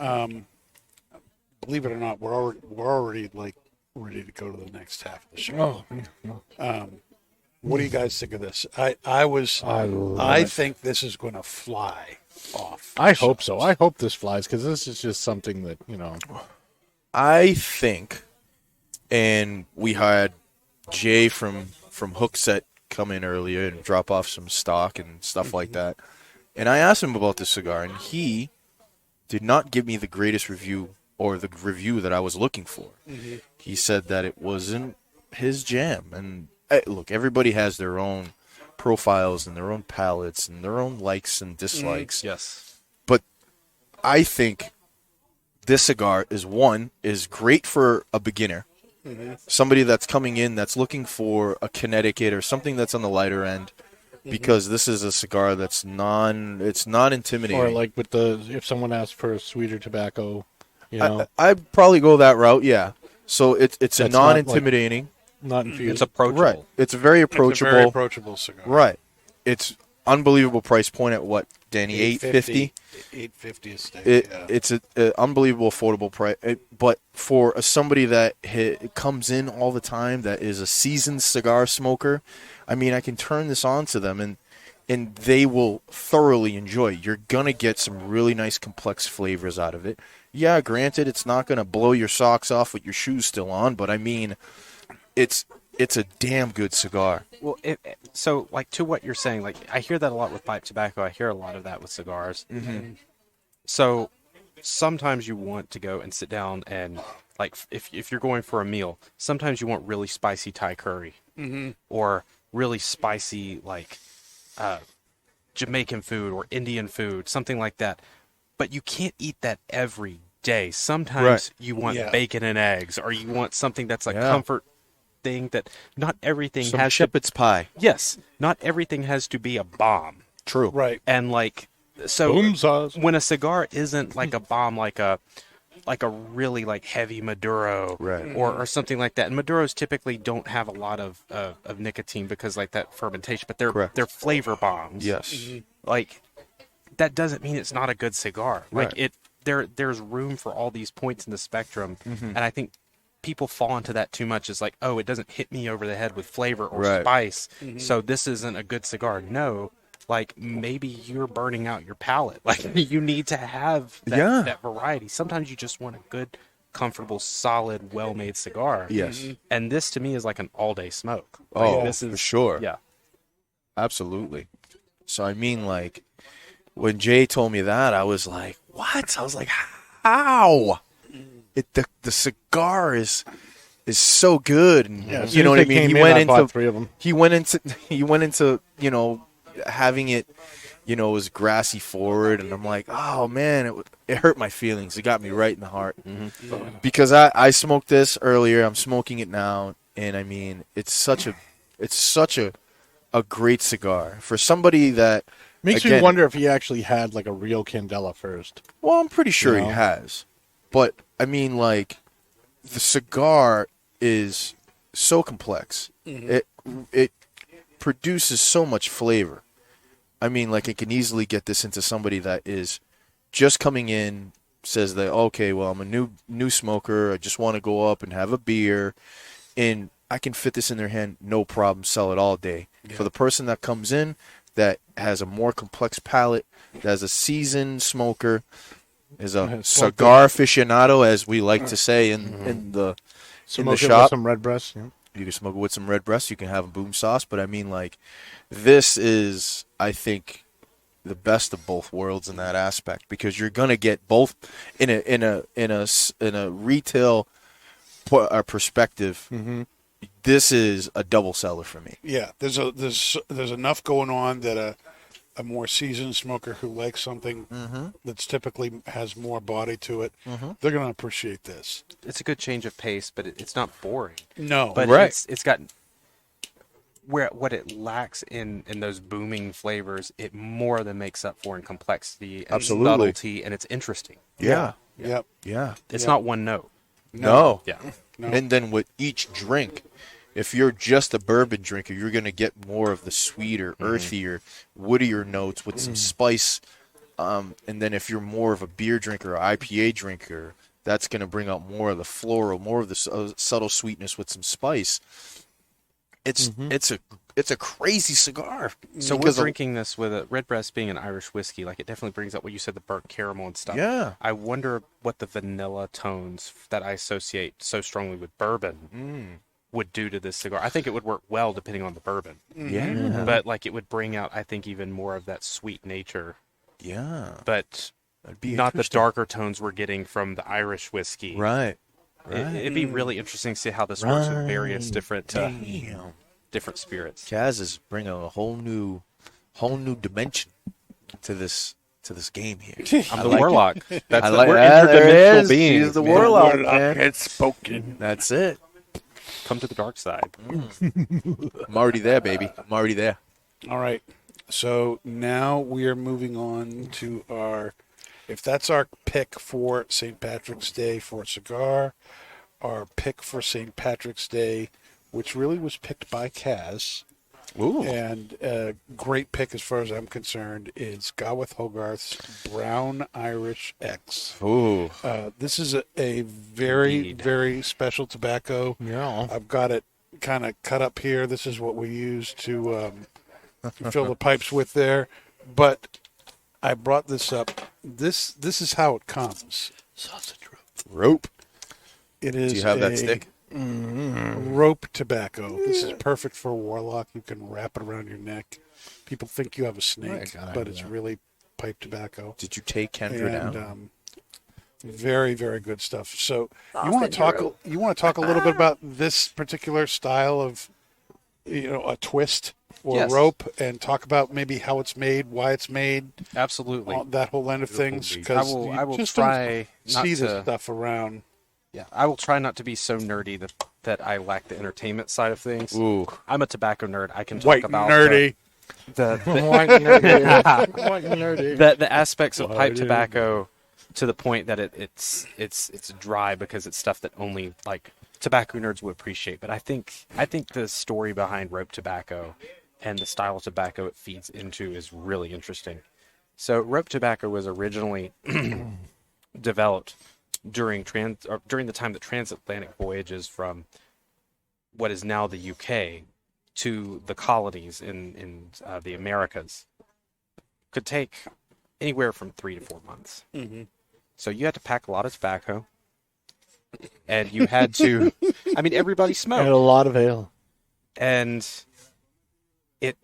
Believe it or not, we're already like ready to go to the next half of the show. Oh, What do you guys think of this? I think this is going to fly off. I hope so. I hope this flies because this is just something that, I think, and we had Jay from Hookset come in earlier and drop off some stock and stuff like that. And I asked him about this cigar, and he did not give me the greatest review or the review that I was looking for. He said that it wasn't his jam. And look, everybody has their own profiles and their own palates and their own likes and dislikes. Yes. But I think this cigar is great for a beginner. Somebody that's coming in that's looking for a Connecticut or something that's on the lighter end, because this is a cigar that's it's not intimidating. or like with if someone asks for a sweeter tobacco, I'd probably go that route, yeah. So it's a That's not non-intimidating. not infused. It's approachable. Right. It's very approachable. It's a very approachable cigar. Right. It's unbelievable price point at what, Danny? $8.50? $8.50 a stick. It's an unbelievable affordable price. But for somebody that comes in all the time, that is a seasoned cigar smoker, I mean, I can turn this on to them and they will thoroughly enjoy it. You're going to get some really nice complex flavors out of it. Yeah, granted, it's not going to blow your socks off with your shoes still on, but I mean, it's a damn good cigar. Well, so like to what you're saying, like I hear that a lot with pipe tobacco. I hear a lot of that with cigars. So sometimes you want to go and sit down and like if you're going for a meal, sometimes you want really spicy Thai curry or really spicy like Jamaican food or Indian food, something like that. But you can't eat that every day. Sometimes Right. you want bacon and eggs, or you want something that's a comfort thing that not everything Some has shepherd's pie. Yes, not everything has to be a bomb. True. Right. And like so Boom sauce. when a cigar isn't like a bomb, like a really like heavy Maduro, Right. or something like that. And Maduros typically don't have a lot of nicotine because like that fermentation, but Correct. they're flavor bombs. Yes. Like that doesn't mean it's not a good cigar. Like Right. there's room for all these points in the spectrum, and I think people fall into that too much. It's like, oh, it doesn't hit me over the head with flavor or Right. spice, so this isn't a good cigar. No, like maybe you're burning out your palate. Like you need to have that variety. Sometimes you just want a good, comfortable, solid, well-made cigar. Yes. And this to me is like an all-day smoke. Oh, Like, this is for sure. Yeah. Absolutely. So I mean, like, when Jay told me that, I was like, "What?" I was like, "How?" The cigar is so good, and As you soon know as what I they mean. came He in, went I into bought 3 of them. he went into having it, it was grassy forward, and I'm like, "Oh man, it hurt my feelings. It got me right in the heart." Because I smoked this earlier. I'm smoking it now, and I mean, it's such a great cigar for somebody that Makes me again, wonder if he actually had like a real Candela first. Well, I'm pretty sure You he know? has, but I mean, like, the cigar is so complex. It produces so much flavor. I mean, like, I can easily get this into somebody that is just coming in, says that, okay, well, I'm a new smoker. I just want to go up and have a beer, and I can fit this in their hand, no problem, sell it all day. For the person that comes in that has a more complex palate, that has a seasoned smoker, is a cigar aficionado, as we like to say in the Smoke it with shop. some red breast. Yeah. You can smoke it with some red breast. You can have a boom sauce. But I mean, like, this is, I think, the best of both worlds in that aspect, because you're gonna get both in a retail perspective. This is a double seller for me. Yeah, there's enough going on that a more seasoned smoker who likes something that's typically has more body to it, they're going to appreciate this. It's a good change of pace, but it's not boring. No, But Right. it's got what it lacks in those booming flavors, it more than makes up for in complexity and Absolutely. subtlety, and it's interesting. Yeah. Yep. Yeah. It's not one note. No. Yeah. No. And then with each drink, if you're just a bourbon drinker, you're going to get more of the sweeter, earthier, woodier notes with some spice. And then if you're more of a beer drinker or IPA drinker, that's going to bring out more of the floral, more of the subtle sweetness with some spice. It's a crazy cigar. So we're Because of- drinking this with a Redbreast being an Irish whiskey. Like, it definitely brings up what you said, the burnt caramel and stuff. Yeah. I wonder what the vanilla tones that I associate so strongly with bourbon would do to this cigar. I think it would work well depending on the bourbon. Yeah. But, like, it would bring out, I think, even more of that sweet nature. Yeah. But That'd be not the interesting. darker tones we're getting from the Irish whiskey. Right. It'd be really interesting to see how this works with various different Damn. different spirits. Kaz is bringing a whole new dimension to this game here. I'm the warlock. That's I like we're that. There it interdimensional is. beings. He's the man. warlock, man. It's spoken. That's it. Come to the dark side. I'm already there, baby. I'm already there. All right. So now we are moving on to if that's our pick for St. Patrick's Day for a cigar, our pick for St. Patrick's Day, which really was picked by Kaz, Ooh. and a great pick as far as I'm concerned, is Gawith Hoggarth's Brown Irish X. Ooh. This is a very, Indeed. very special tobacco. Yeah. I've got it kind of cut up here. This is what we use to fill the pipes with there. But I brought this up. This is how it comes. Sausage rope. It is Do you have a that stick? rope tobacco. This is perfect for a warlock. You can wrap it around your neck. People think you have a snake, God, but it's yeah. really pipe tobacco. Did you take Kendra And down? very, very good stuff. So you want to talk a little bit about this particular style of, a twist or Yes. rope, and talk about maybe how it's made, why it's made, Absolutely. all that whole end of things. Because I will just try don't not see to. this stuff around. Yeah, I will try not to be so nerdy that I lack the entertainment side of things. Ooh. I'm a tobacco nerd. I can talk White about nerdy. the White nerdy. White nerdy. the aspects of pipe tobacco to the point that it's dry because it's stuff that only like tobacco nerds would appreciate. But I think the story behind rope tobacco and the style of tobacco it feeds into is really interesting. So rope tobacco was originally developed during the time that transatlantic voyages from what is now the UK to the colonies in the Americas could take anywhere from 3 to 4 months. Mm-hmm. So you had to pack a lot of tobacco, and you had to. I mean, everybody And a smoked, lot of ale. and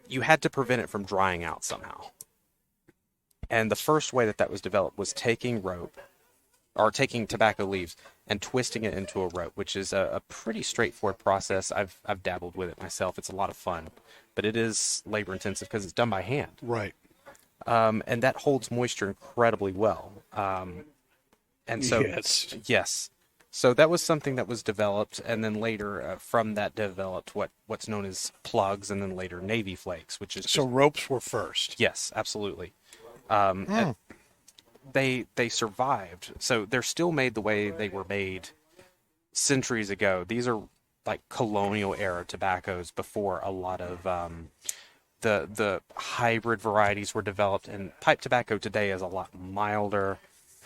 you had to prevent it from drying out somehow. And the first way that was developed was taking rope, or taking tobacco leaves and twisting it into a rope, which is a pretty straightforward process. I've dabbled with it myself. It's a lot of fun, but it is labor intensive because it's done by hand. Right. And that holds moisture incredibly well. And so, Yes. So that was something that was developed, and then later from that developed what's known as plugs, and then later Navy flakes, which is So just, ropes were first. yes, absolutely. And they survived, so they're still made the way they were made centuries ago. These are like colonial era tobaccos before a lot of the hybrid varieties were developed, and pipe tobacco today is a lot milder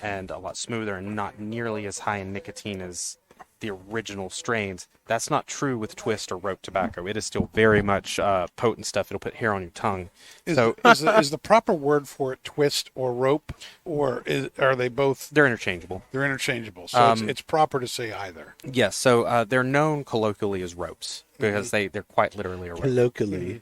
and a lot smoother and not nearly as high in nicotine as the original strains. That's not true with twist or rope tobacco. It is still very much potent stuff. It'll put hair on your tongue. Is the proper word for it twist or rope, or are they both? They're interchangeable. They're interchangeable, so it's proper to say either. Yes, so they're known colloquially as ropes because they're quite literally a rope. Colloquially.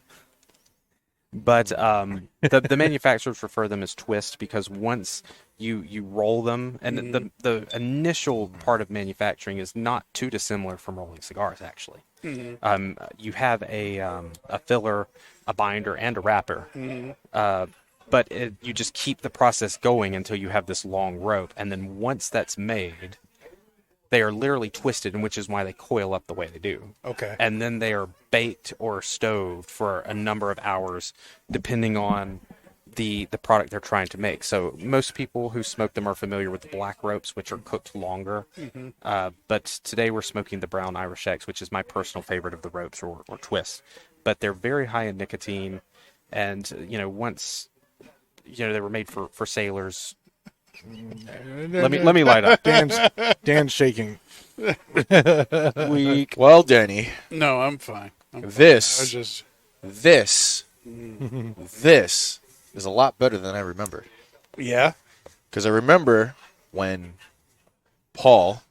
But the manufacturers refer them as twist because once you roll them, and the initial part of manufacturing is not too dissimilar from rolling cigars, actually. You have a filler, a binder, and a wrapper. But you just keep the process going until you have this long rope. And then once that's made, they are literally twisted, and which is why they coil up the way they do. Okay. And then they are baked or stoved for a number of hours, depending on the product they're trying to make. So most people who smoke them are familiar with the black ropes, which are cooked longer. But today we're smoking the brown Irish X, which is my personal favorite of the ropes or twists. But they're very high in nicotine, and once they were made for sailors. Let me light up. Dan's shaking. Weak. Well, Danny, No, I'm fine. this Just this is a lot better than I remember. yeah. Because I remember when Paul,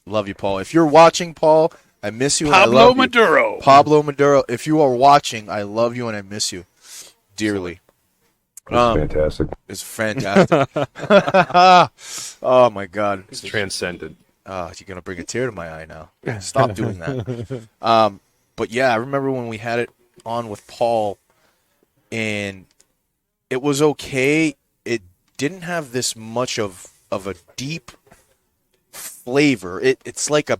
love you, Paul. If you're watching, Paul, I miss you and I Pablo love you. Maduro. Pablo Maduro, if you are watching, I love you and I miss you dearly. Fantastic. It's fantastic. Oh, my God. It's transcendent. Oh, you're going to bring a tear to my eye now. Stop doing that. But, yeah, I remember when we had it on with Paul, and it was okay. It didn't have this much of a deep flavor. It's like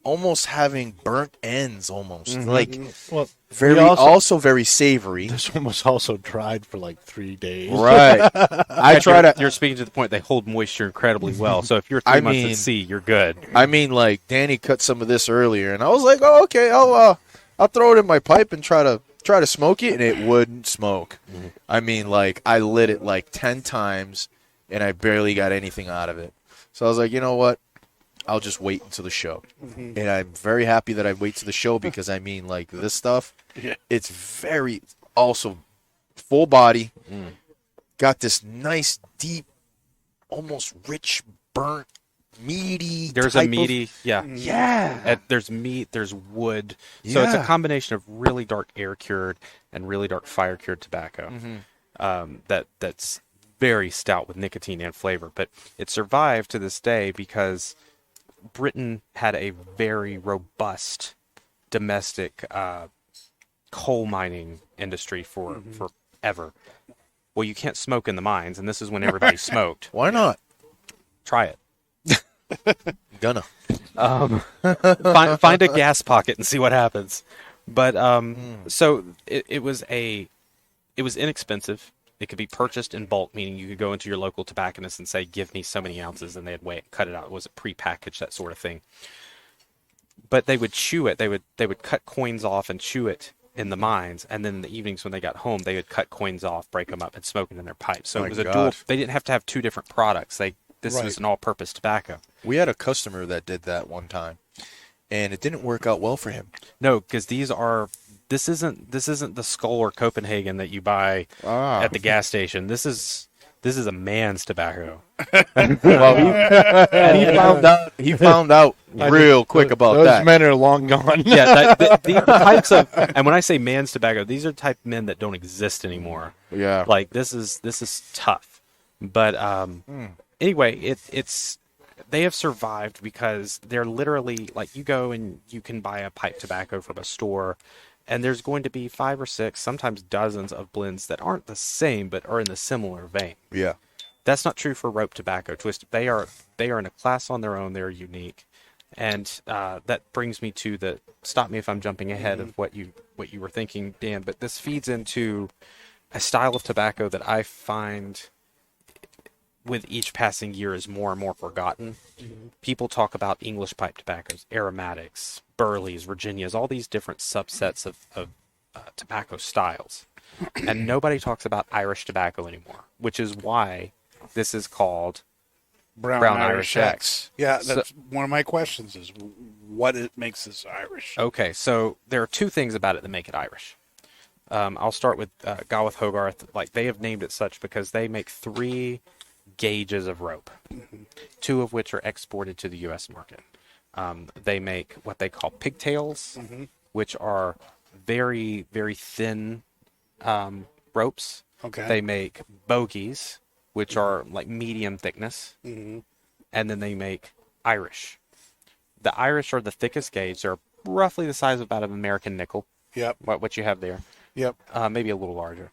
almost having burnt ends almost. Like Well, very we also very savory. this one was also dried for like 3 days. Right. I try to You're speaking to the point they hold moisture incredibly well. So if you're I 3 months mean- at sea, you're good. I mean, like Danny cut some of this earlier, and I was like, "Oh, okay, I'll throw it in my pipe and try to smoke it," and it wouldn't smoke. I mean, like I lit it like 10 times, and I barely got anything out of it. So I was like, you know what? I'll just wait until the show, and I'm very happy that I wait to the show because I mean, like this stuff, it's very also full body, got this nice deep, almost rich burnt. Meaty. There's type a meaty, yeah. There's meat, there's wood. So it's a Yeah. combination of really dark air cured and really dark fire cured tobacco. That's very stout with nicotine and flavor. But it survived to this day because Britain had a very robust domestic coal mining industry for forever. Well, you can't smoke in the mines, and this is when everybody smoked. Why not? Try it. Gonna. Find a gas pocket and see what happens. But so it was inexpensive. It could be purchased in bulk, meaning you could go into your local tobacconist and say, "Give me so many ounces," and they'd weigh it, cut it out. It was a prepackaged, that sort of thing. But they would chew it. They would cut coins off and chew it in the mines, and then in the evenings when they got home, they would cut coins off, break them up, and smoke it in their pipes. So My it was a God. dual. They didn't have to have two different products. This Right. was an all-purpose tobacco. We had a customer that did that one time, and it didn't work out well for him. No, because this isn't the Skull or Copenhagen that you buy at the gas station. This is a man's tobacco. Well, he found out real quick about Those that. men are long gone. Yeah, the types of, and when I say man's tobacco, these are type of men that don't exist anymore. Yeah. Like this is tough. But anyway, it's they have survived because they're literally like you go and you can buy a pipe tobacco from a store, and there's going to be 5 or 6, sometimes dozens of blends that aren't the same but are in the similar vein. Yeah. That's not true for rope tobacco. Twist. They are in a class on their own. They're unique, and that brings me to the. Stop me if I'm jumping ahead of what you were thinking, Dan. But this feeds into a style of tobacco that I find with each passing year is more and more forgotten. People talk about English pipe tobaccos, aromatics, burleys, Virginias, all these different subsets of tobacco styles. And nobody talks about Irish tobacco anymore, which is why this is called Brown Irish X. Yeah, that's one of my questions is what it makes this Irish. Okay, so there are two things about it that make it Irish. I'll start with Gawith Hoggarth. Like, they have named it such because they make 3 gauges of rope, 2 of which are exported to the U.S. market. They make what they call pigtails, which are very, very thin ropes. Okay. They make bogies, which are like medium thickness. And then they make Irish. The Irish are the thickest gauge. They're roughly the size of about an American nickel. Yep. What you have there. Yep. Maybe a little larger.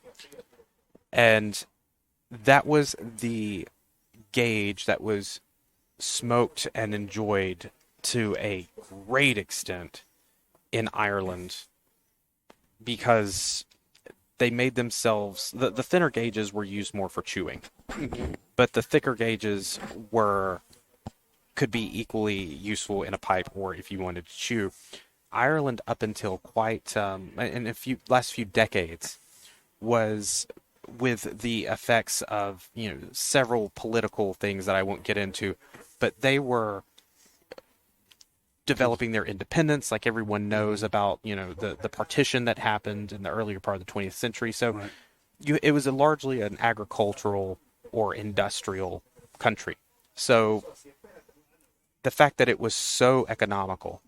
And that was the gauge that was smoked and enjoyed to a great extent in Ireland because they made themselves, the thinner gauges were used more for chewing, but the thicker gauges could be equally useful in a pipe or if you wanted to chew. Ireland, up until quite in last few decades, was with the effects of several political things that I won't get into, but they were developing their independence, like everyone knows about the partition that happened in the earlier part of the 20th century. So Right. it was largely an agricultural or industrial country. So the fact that it was so economical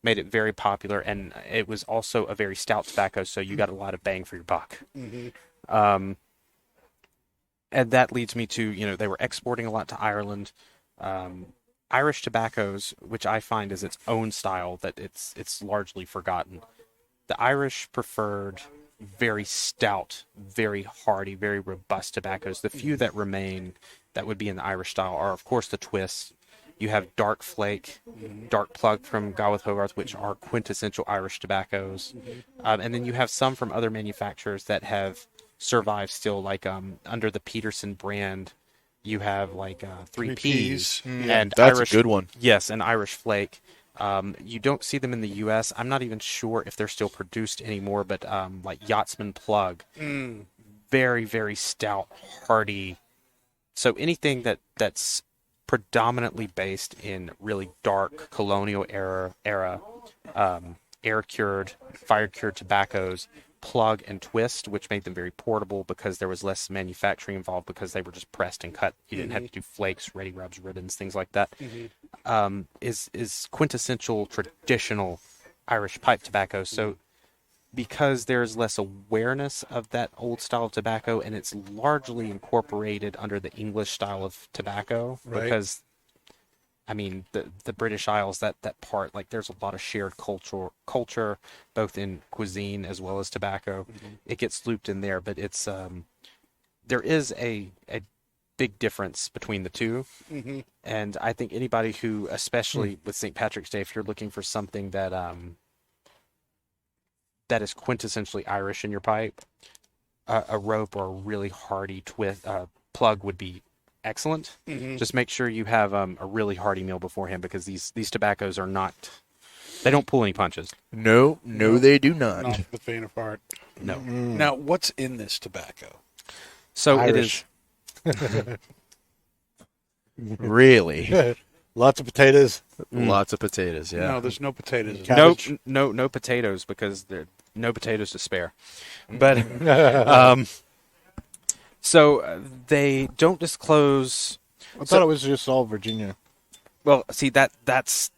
made it very popular, and it was also a very stout tobacco, so you got a lot of bang for your buck. And that leads me to, they were exporting a lot to Ireland. Irish tobaccos, which I find is its own style that it's largely forgotten. The Irish preferred very stout, very hardy, very robust tobaccos. The few that remain that would be in the Irish style are, of course, the twists. You have dark flake, dark plug from Gawith Hoggarth, which are quintessential Irish tobaccos. And then you have some from other manufacturers that have survived still, like under the Peterson brand. You have like 3 Ps and That's Irish, a good one. Yes, and Irish flake. You don't see them in the U.S. I'm not even sure if they're still produced anymore, but like Yachtsman plug, very, very stout, hardy. So anything that's predominantly based in really dark colonial era air-cured, fire-cured tobaccos, plug and twist, which made them very portable because there was less manufacturing involved because they were just pressed and cut. You didn't have to do flakes, ready rubs, ribbons, things like that. Is quintessential traditional Irish pipe tobacco. So because there's less awareness of that old style of tobacco, and it's largely incorporated under the English style of tobacco, Right. because I mean, the British Isles, that part, like, there's a lot of shared culture, both in cuisine as well as tobacco. It gets looped in there, but it's there is a big difference between the two. And I think anybody who, especially with St. Patrick's Day, if you're looking for something that that is quintessentially Irish in your pipe, a rope or a really hardy twist plug would be excellent. Just make sure you have a really hearty meal beforehand, because these tobaccos are not, they don't pull any punches. No, they do not. Not the faint of heart. No. Now, what's in this tobacco? So Irish. it is. Really? Lots of potatoes. Lots of potatoes, yeah. No, there's no potatoes. In No, it. no potatoes, because there are no potatoes to spare. But so they don't disclose. I thought it was just all Virginia. Well, see, that's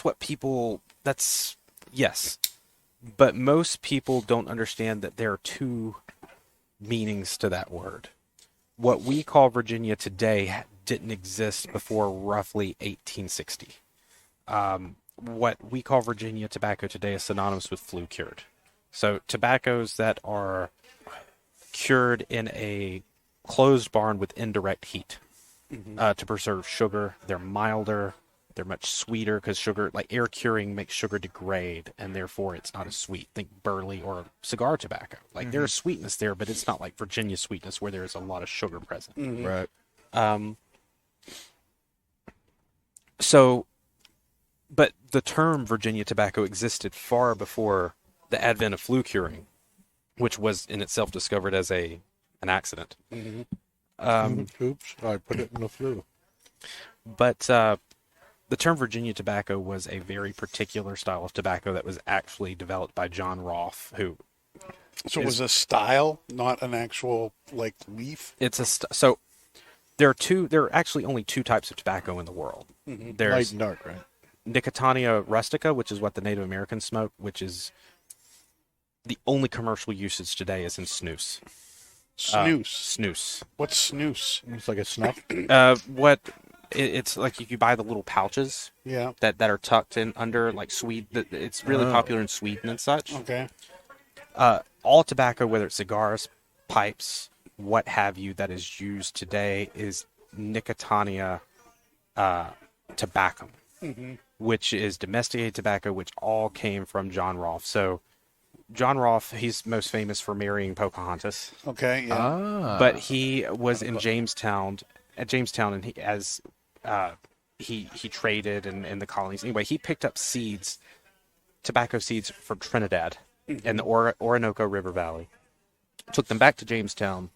what people. That's yes, but most people don't understand that there are two meanings to that word. What we call Virginia today didn't exist before roughly 1860. What we call Virginia tobacco today is synonymous with flue cured. So tobaccos that are cured in a closed barn with indirect heat to preserve sugar. They're milder. They're much sweeter, because sugar, like air curing, makes sugar degrade, and therefore it's not as sweet. Think burley or cigar tobacco. Like there's sweetness there, but it's not like Virginia sweetness where there's a lot of sugar present. Right. So, but the term Virginia tobacco existed far before the advent of flue curing, which was in itself discovered as an accident. Oops, I put it in the flue. But the term Virginia tobacco was a very particular style of tobacco that was actually developed by John Rolfe, who So it was a style, not an actual like leaf. it's a so there are actually only two types of tobacco in the world. Light There's and dark, right? Nicotiana rustica, which is what the Native Americans smoke, which is the only commercial usage today is in snus. Snooze. Snus. What's snooze? It's like a snuff. It's like if you buy the little pouches Yeah. that are tucked in under like Sweden. It's really popular in Sweden and such. Okay. All tobacco, whether it's cigars, pipes, what have you, that is used today is Nicotiana tobacco, which is domesticated tobacco, which all came from John Rolfe. So John Rolfe, he's most famous for marrying Pocahontas, Okay. Yeah. but he was in Jamestown, and he traded in the colonies. Anyway, he picked up tobacco seeds from Trinidad and the Orinoco River Valley, took them back to Jamestown,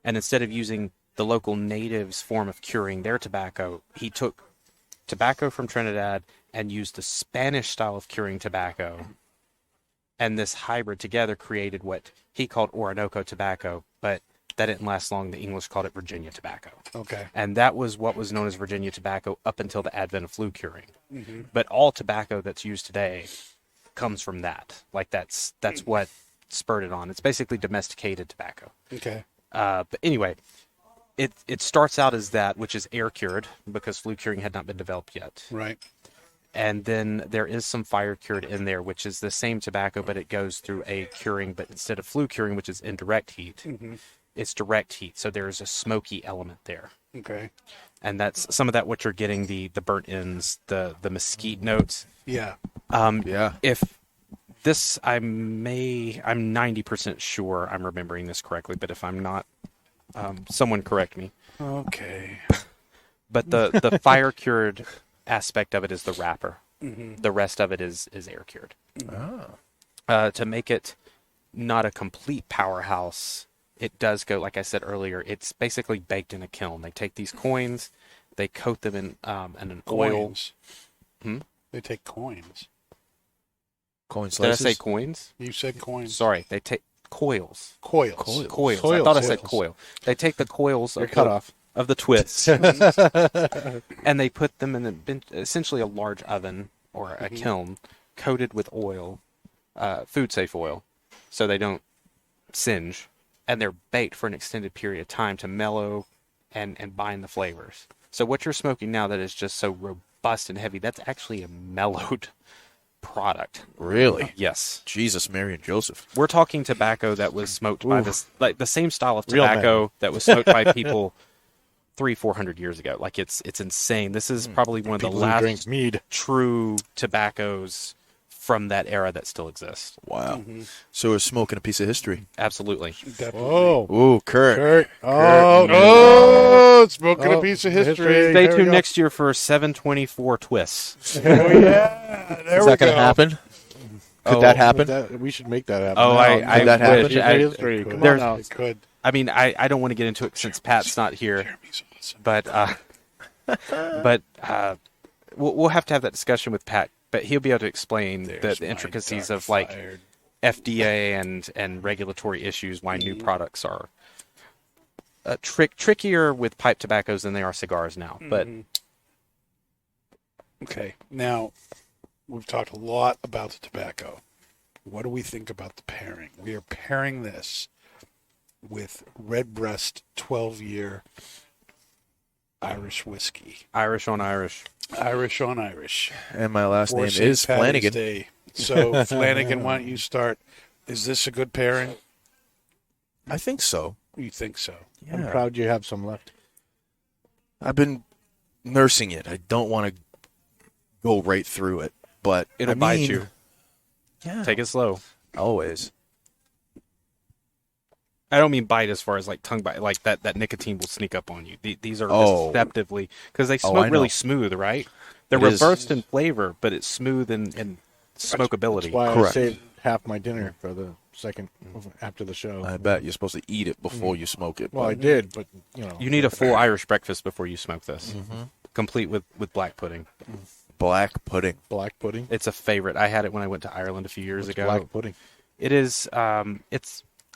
and instead of using the local natives' form of curing their tobacco, he took tobacco from Trinidad and used the Spanish style of curing tobacco. And this hybrid together created what he called Orinoco tobacco, but that didn't last long. The English called it Virginia tobacco. Okay. And that was what was known as Virginia tobacco up until the advent of flue curing. But all tobacco that's used today comes from that. Like that's what spurred it on. It's basically domesticated tobacco. Okay. But anyway, it starts out as that, which is air cured because flue curing had not been developed yet. Right. And then there is some fire cured in there, which is the same tobacco, but it goes through a curing. But instead of flue curing, which is indirect heat, it's direct heat. So there's a smoky element there. Okay. And that's some of that what you're getting, the burnt ends, the mesquite notes. Yeah. Yeah. If this, I'm 90% sure I'm remembering this correctly, but if I'm not, someone correct me. Okay. But the fire cured aspect of it is the wrapper. The rest of it is air cured. To make it not a complete powerhouse, it does go, like I said earlier, it's basically baked in a kiln. They take these coins, they coat them in an oil. Coins. Hmm? They take coins. Coin Did I slices. say coins? You said coins. Sorry, they take coils. Coils. Coils. I Coils, thought I said coils. coil. They take the coils They're of cut the, off. of the twists, and they put them in essentially a large oven or a kiln coated with oil, food safe oil, so they don't singe, and they're baked for an extended period of time to mellow and bind the flavors. So what you're smoking now that is just so robust and heavy, that's actually a mellowed product. Really? Yes. Jesus, Mary and Joseph. We're talking tobacco that was smoked by this, like the same style of Real tobacco that was smoked by people 300-400 years ago. Like it's insane. This is probably one of the People who drink last mead. true tobaccos from that era that still exists. Wow. So we're smoking a piece of history. Absolutely. Definitely. Whoa. Ooh, Kurt. Kurt. Oh, smoking a piece of history. Stay There we tuned go. next year for 724 twists. Oh, yeah. There Is we that going go. to happen? Could that happen? We should make that happen. Oh, now. I that happen? wish. History. Come on there's- now. It could. I mean, I don't want to get into it since Pat's not here, Jeremy's awesome. but we'll have to have that discussion with Pat. But he'll be able to explain There's the my intricacies dark of like fired. FDA and regulatory issues, why new products are trickier with pipe tobaccos than they are cigars now. But Okay. Now, we've talked a lot about the tobacco. What do we think about the pairing? We are pairing this with Redbreast 12-year Irish whiskey. Irish on Irish. Irish on Irish. And my last For name St. is Paddy's Flanagan. Day. So, Flanagan, why don't you start? Is this a good pairing? I think so. You think so? I'm proud you have some left. I've been nursing it. I don't want to go right through it, but It'll I bite mean, you. Yeah, Take it slow. always. I don't mean bite as far as like tongue bite, like that nicotine will sneak up on you. These are Oh. deceptively, because they I smoke know. really smooth, right? They're It is. reversed in flavor, but it's smooth in smokability. That's why I Correct. saved half my dinner for the second after the show. I bet you're supposed to eat it before you smoke it. Well, I but did, but you know. You need a full Irish breakfast before you smoke this. complete with black pudding. Black pudding. Black pudding. It's a favorite. I had it when I went to Ireland a few years ago. Black pudding. It is.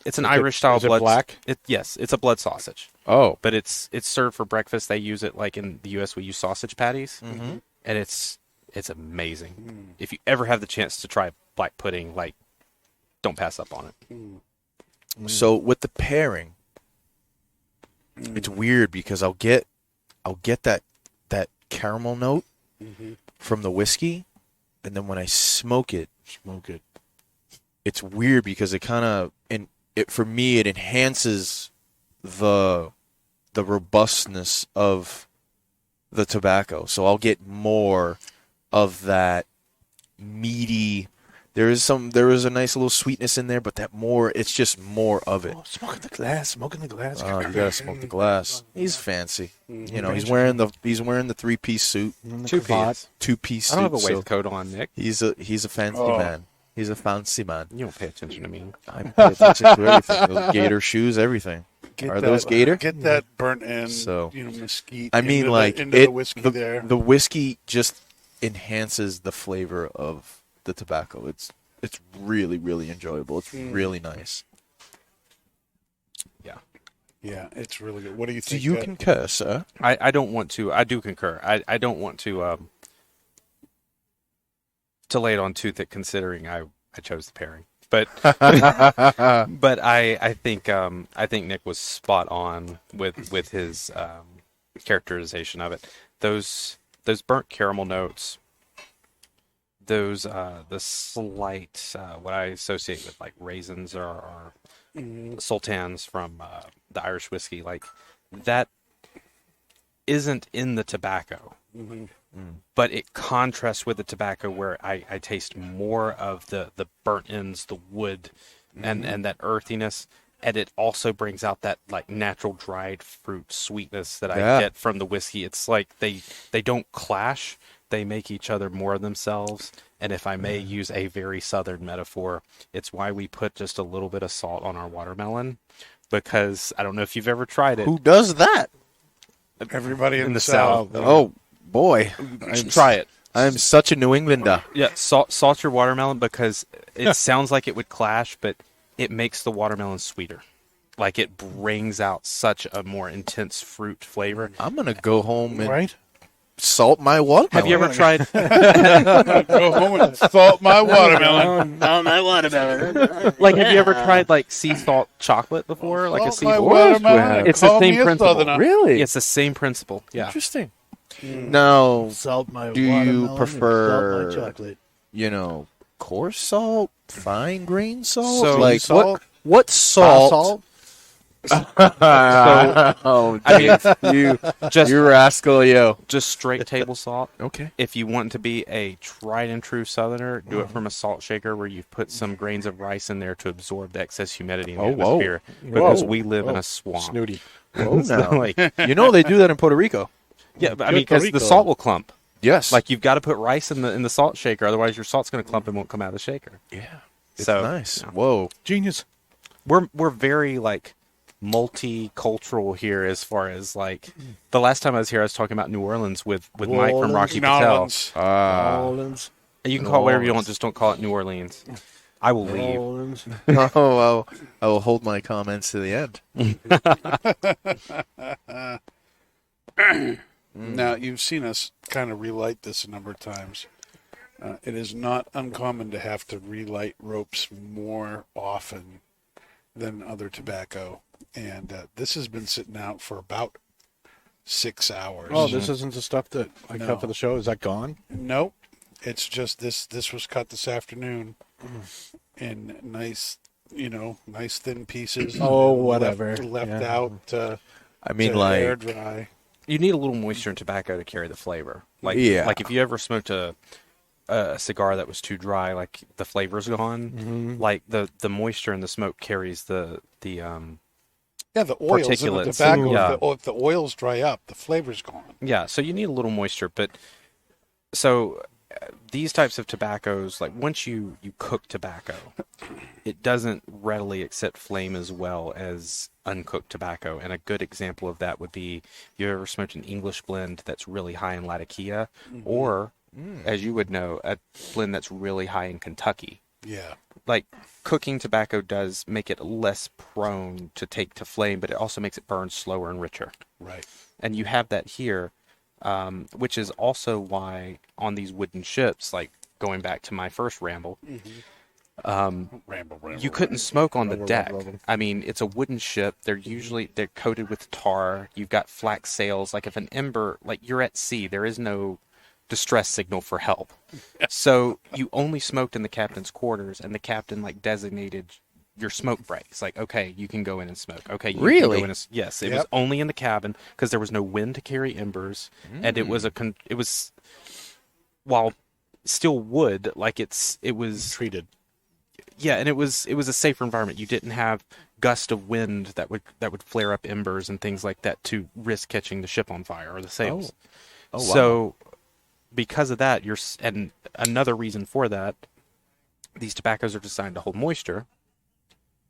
It's an Irish style is it blood. black? Yes, it's a blood sausage. Oh. But it's served for breakfast. They use it like in the U.S. we use sausage patties, and it's amazing. If you ever have the chance to try black pudding, like, don't pass up on it. So with the pairing, it's weird because I'll get that caramel note from the whiskey, and then when I smoke it, it's weird because it kind of for me it enhances the robustness of the tobacco. So I'll get more of that meaty. There is a nice little sweetness in there, but it's just more of it. Smoking the glass. Oh, you gotta smoke the glass. He's fancy. You know, he's wearing the 3-piece suit, 2-piece. 2-piece suit. I don't have a so waistcoat on, Nick. he's a fancy man. He's a fancy man. You don't pay attention to me. I pay attention to everything. Those gator shoes, everything. Are those gator? Get that burnt in, So, mesquite. I mean, into the whiskey there. The whiskey just enhances the flavor of the tobacco. It's really, really enjoyable. It's really nice. Yeah, it's really good. What do you Do think? you concur, sir? I don't want to. I do concur. I don't want to lay it on too thick, considering I chose the pairing. But but I think Nick was spot on with his characterization of it. Those burnt caramel notes, the slight what I associate with like raisins or sultans from the Irish whiskey, like that isn't in the tobacco. But it contrasts with the tobacco where I taste more of the burnt ends, the wood, and that earthiness. And it also brings out that like natural dried fruit sweetness that I get from the whiskey. It's like they don't clash. They make each other more themselves. And if I may use a very southern metaphor, it's why we put just a little bit of salt on our watermelon. Because I don't know if you've ever tried it. Who does that? Everybody in the South. Oh boy, Try it. I'm such a New Englander. Yeah, salt your watermelon because it sounds like it would clash, but it makes the watermelon sweeter. Like it brings out such a more intense fruit flavor. I'm gonna go home and Right? salt my watermelon. Have you ever tried? Go home and salt my watermelon. Like, have you ever tried like sea salt chocolate before? Like a Salt sea my salt. watermelon. It's the Call same me a principle. Southerner. Really? It's the same principle. Yeah. Interesting. Now, Salt my do you watermelon and prefer, salt my chocolate. coarse salt, fine grain salt? So- like salt? what salt? Salt? Oh, I mean, you just rascal, yo. just straight table salt. Okay. If you want to be a tried and true Southerner, do it from a salt shaker where you've put some grains of rice in there to absorb the excess humidity in the whoa. atmosphere. Because Whoa. we live in a swamp. Snooty. Whoa, So, now. like, They do that in Puerto Rico. yeah, but I mean, because the salt will clump. Yes. Like you've got to put rice in the salt shaker, otherwise your salt's going to clump and won't come out of the shaker. yeah. It's So, nice. yeah. Whoa. Genius. We're very like multicultural here as far as like the last time I was here I was talking about New Orleans with Mike from Rocky New Patel. Orleans. Orleans. You can call it whatever you want, just don't call it New Orleans. I will leave. Orleans. Oh, I will hold my comments to the end. Now, you've seen us kind of relight this a number of times. It is not uncommon to have to relight ropes more often than other tobacco. And this has been sitting out for about 6 hours. Oh, this isn't the stuff that I No. cut for the show. Is that gone? Nope. It's just this was cut this afternoon in nice thin pieces. Oh, whatever. Left Yeah. out I mean, to like, air dry. You need a little moisture in tobacco to carry the flavor. Like Yeah. like if you ever smoked a cigar that was too dry, like the flavor's gone. Like the moisture in the smoke carries the Yeah, the oils in the particulates. tobacco. Yeah. If the oils dry up, the flavor's gone. Yeah, so you need a little moisture, but so these types of tobaccos, like once you cook tobacco, it doesn't readily accept flame as well as uncooked tobacco. And a good example of that would be, you ever smoked an English blend that's really high in Latakia, or, as you would know, a blend that's really high in Kentucky. Yeah. Like, cooking tobacco does make it less prone to take to flame, but it also makes it burn slower and richer. Right. And you have that here, which is also why on these wooden ships, like going back to my first ramble, you couldn't smoke on the deck. I mean, it's a wooden ship. They're coated with tar. You've got flax sails. Like if an ember, like you're at sea, there is no distress signal for help. So you only smoked in the captain's quarters, and the captain like designated your smoke breaks. Like, okay, you can go in and smoke. Okay, you Really? can go in yes, it was only in the cabin because there was no wind to carry embers, and it was while still wood, like it was Treated. yeah, and it was a safer environment. You didn't have gust of wind that would flare up embers and things like that to risk catching the ship on fire or the sails. Oh, wow. So because of that, and another reason for that, these tobaccos are designed to hold moisture,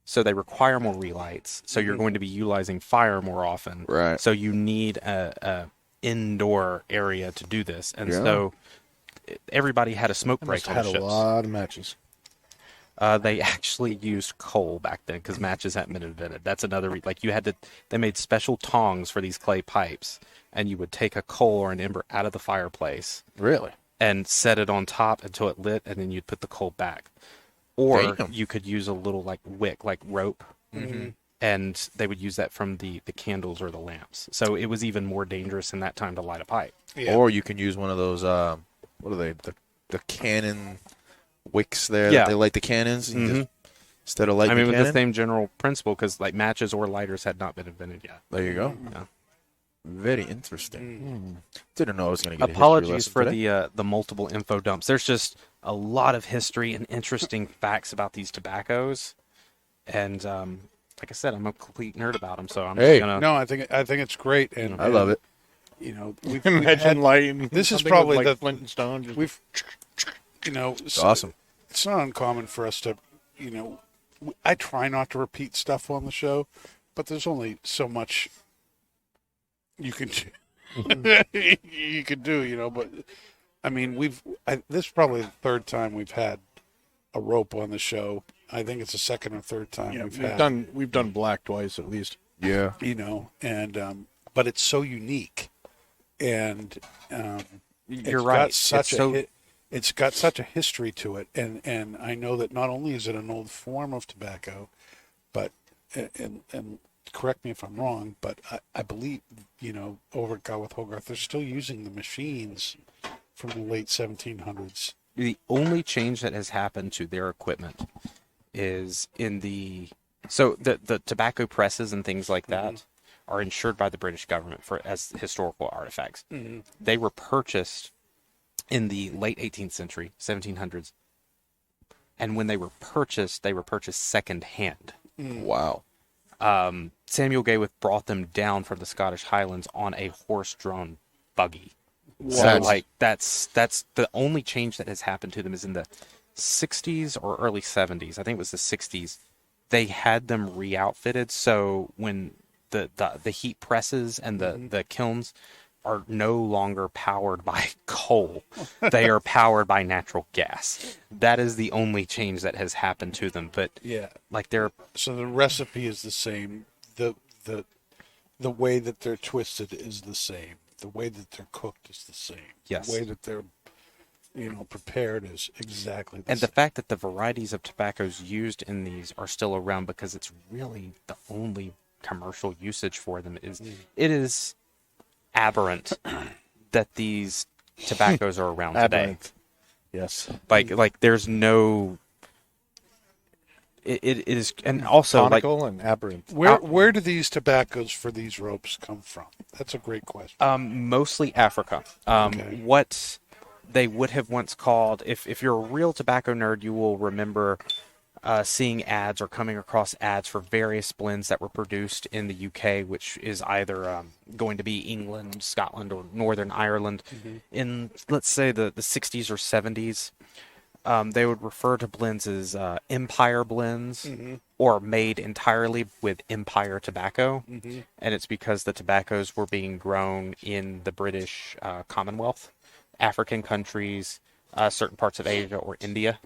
so they require more relights. So you're going to be utilizing fire more often. Right. So you need a indoor area to do this, and so everybody had a smoke break on the Had ships. a lot of matches. They actually used coal back then because matches hadn't been invented. That's another like they made special tongs for these clay pipes, and you would take a coal or an ember out of the fireplace Really? and set it on top until it lit, and then you'd put the coal back. Or Damn. you could use a little like wick, like rope, and they would use that from the candles or the lamps. So it was even more dangerous in that time to light a pipe. Yeah. Or you can use one of those, what are they, the cannon wicks there Yeah. that they light the cannons? And you just, instead of lighting I mean, the with cannon? the same general principle, because like matches or lighters had not been invented yet. There you go. Yeah. Very interesting. Didn't know I was going to get Apologies a history for lesson today. the multiple info dumps. There's just a lot of history and interesting facts about these tobaccos, and like I said, I'm a complete nerd about them. So I'm Hey. just gonna. No, I think it's great, and I love it. You know, we've Imagine had, lighting. this is something probably with, like the- Flint and Stone. Just we've It's awesome. It's not uncommon for us to, I try not to repeat stuff on the show, but there's only so much you can do. You can do, but I mean, this is probably the third time we've had a rope on the show. I think it's the second or third time we've done black twice at least. Yeah. and but it's so unique, and You're right. it's got such a history to it, and I know that not only is it an old form of tobacco, but and correct me if I'm wrong, but I believe over at Gawith Hoggarth they're still using the machines from the late 1700s. The only change that has happened to their equipment is the tobacco presses and things like that are insured by the British government as historical artifacts. They were purchased in the late 18th century, 1700s, and when they were purchased second hand. Wow. Samuel Gawith brought them down from the Scottish Highlands on a horse-drawn buggy. So, like, that's the only change that has happened to them is in the 60s or early 70s. I think it was the 60s. They had them re-outfitted, so when the heat presses and the kilns are no longer powered by coal, they are powered by natural gas. That is the only change that has happened to them. But like so the recipe is the same. The way that they're twisted is the same. The way that they're cooked is the same. Yes. The way that they're prepared is exactly the And same. the fact that the varieties of tobaccos used in these are still around because it's really the only commercial usage for them it is aberrant that these tobaccos are around today. Aberrant. Yes. Like there's no it is, and also Conical and aberrant. Where do these tobaccos for these ropes come from? That's a great question. mostly Africa. Okay. What they would have once called, if you're a real tobacco nerd, you will remember seeing ads or coming across ads for various blends that were produced in the UK, which is either going to be England, Scotland, or Northern Ireland. In, let's say, the 60s or 70s, they would refer to blends as Empire blends or made entirely with Empire tobacco. And it's because the tobaccos were being grown in the British Commonwealth, African countries, certain parts of Asia or India.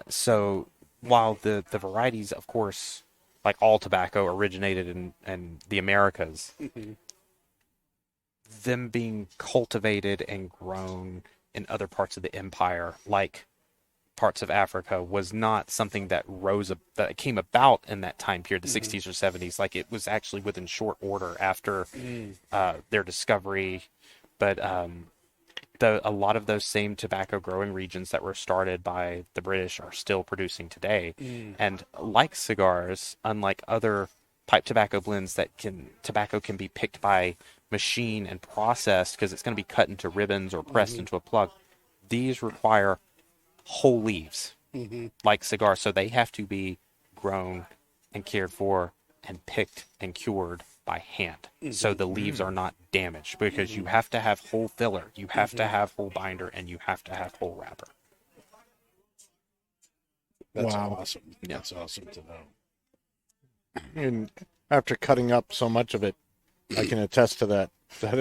So while the varieties, of course, like all tobacco, originated in the Americas, them being cultivated and grown in other parts of the empire, like parts of Africa, was not something that that came about in that time period, the 60s or 70s. Like, it was actually within short order after their discovery. But a lot of those same tobacco growing regions that were started by the British are still producing today. And like cigars, unlike other pipe tobacco blends tobacco can be picked by machine and processed because it's going to be cut into ribbons or pressed into a plug. These require whole leaves, like cigars. So they have to be grown and cared for and picked and cured by hand. So the leaves are not damaged, because you have to have whole filler, you have to have whole binder, and you have to have whole wrapper. That's Wow. awesome. That's awesome to know. And after cutting up so much of it, I can attest to that. That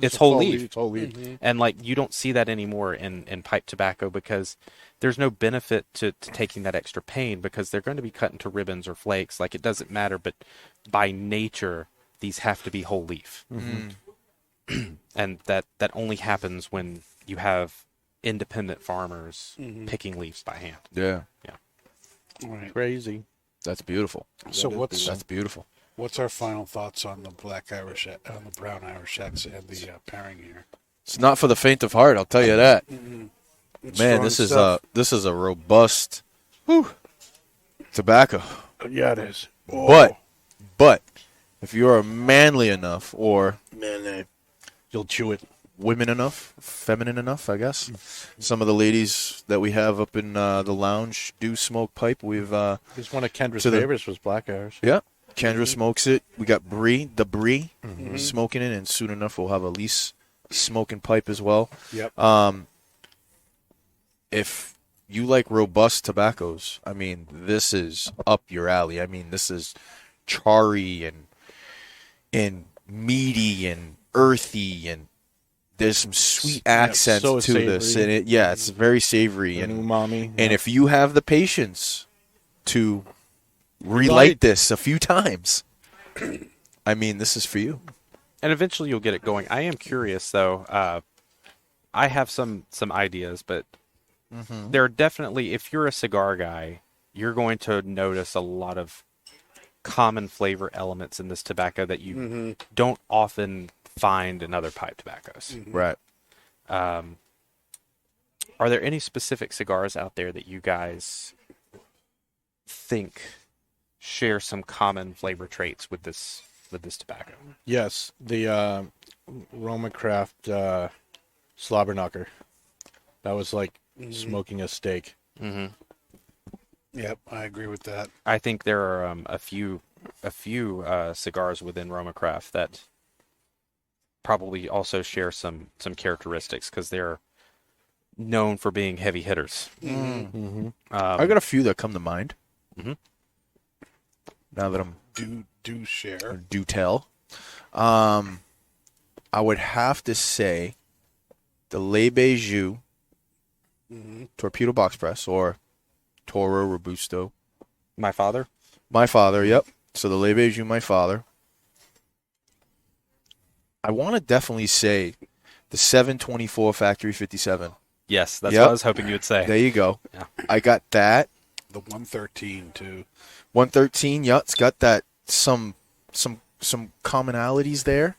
It's whole leaf. It's whole leaf. And like, you don't see that anymore in pipe tobacco, because there's no benefit to taking that extra pain, because they're going to be cut into ribbons or flakes. Like, it doesn't matter, but by nature, these have to be whole leaf. And that only happens when you have independent farmers picking leaves by hand. Yeah. All right. Crazy. That's beautiful. So That's beautiful. what's our final thoughts on the black Irish, on the brown Irish X and the pairing here? It's not for the faint of heart, I'll tell you that. It's Man, strong this stuff. is a robust tobacco. Yeah, it is. But if you are manly enough, or You'll chew it. women enough, feminine enough, I guess. Some of the ladies that we have up in the lounge do smoke pipe. We've It's one of Kendra's To the- favorites was Black Irish. yeah, Kendra smokes it. We got Bree smoking it, and soon enough we'll have Elise smoking pipe as well. Yep. If you like robust tobaccos, I mean, this is up your alley. I mean, this is charry and meaty and earthy, and there's some sweet accents so to this. savory. And it's very savory. And And umami. and if you have the patience to relight this a few times, I mean, this is for you. And eventually you'll get it going. I am curious, though. I have some ideas, but there are definitely, if you're a cigar guy, you're going to notice a lot of common flavor elements in this tobacco that you don't often find in other pipe tobaccos. Right. Are there any specific cigars out there that you guys think share some common flavor traits with this tobacco? Yes, the Roma Craft Slobberknocker. That was like smoking a steak. Yep, I agree with that. I think there are a few cigars within Roma Craft that probably also share some characteristics, because they're known for being heavy hitters. I got a few that come to mind. Now that I'm Do share. do tell, I would have to say the Le Bijou Torpedo Box Press, or Toro Robusto. My father? My father, yep. So the Le Bijou, my father. I want to definitely say the 724 Factory 57. Yes, that's Yep. what I was hoping you would say. There you go. Yeah. I got that. The 113 too. 113, yeah, it's got that some commonalities there.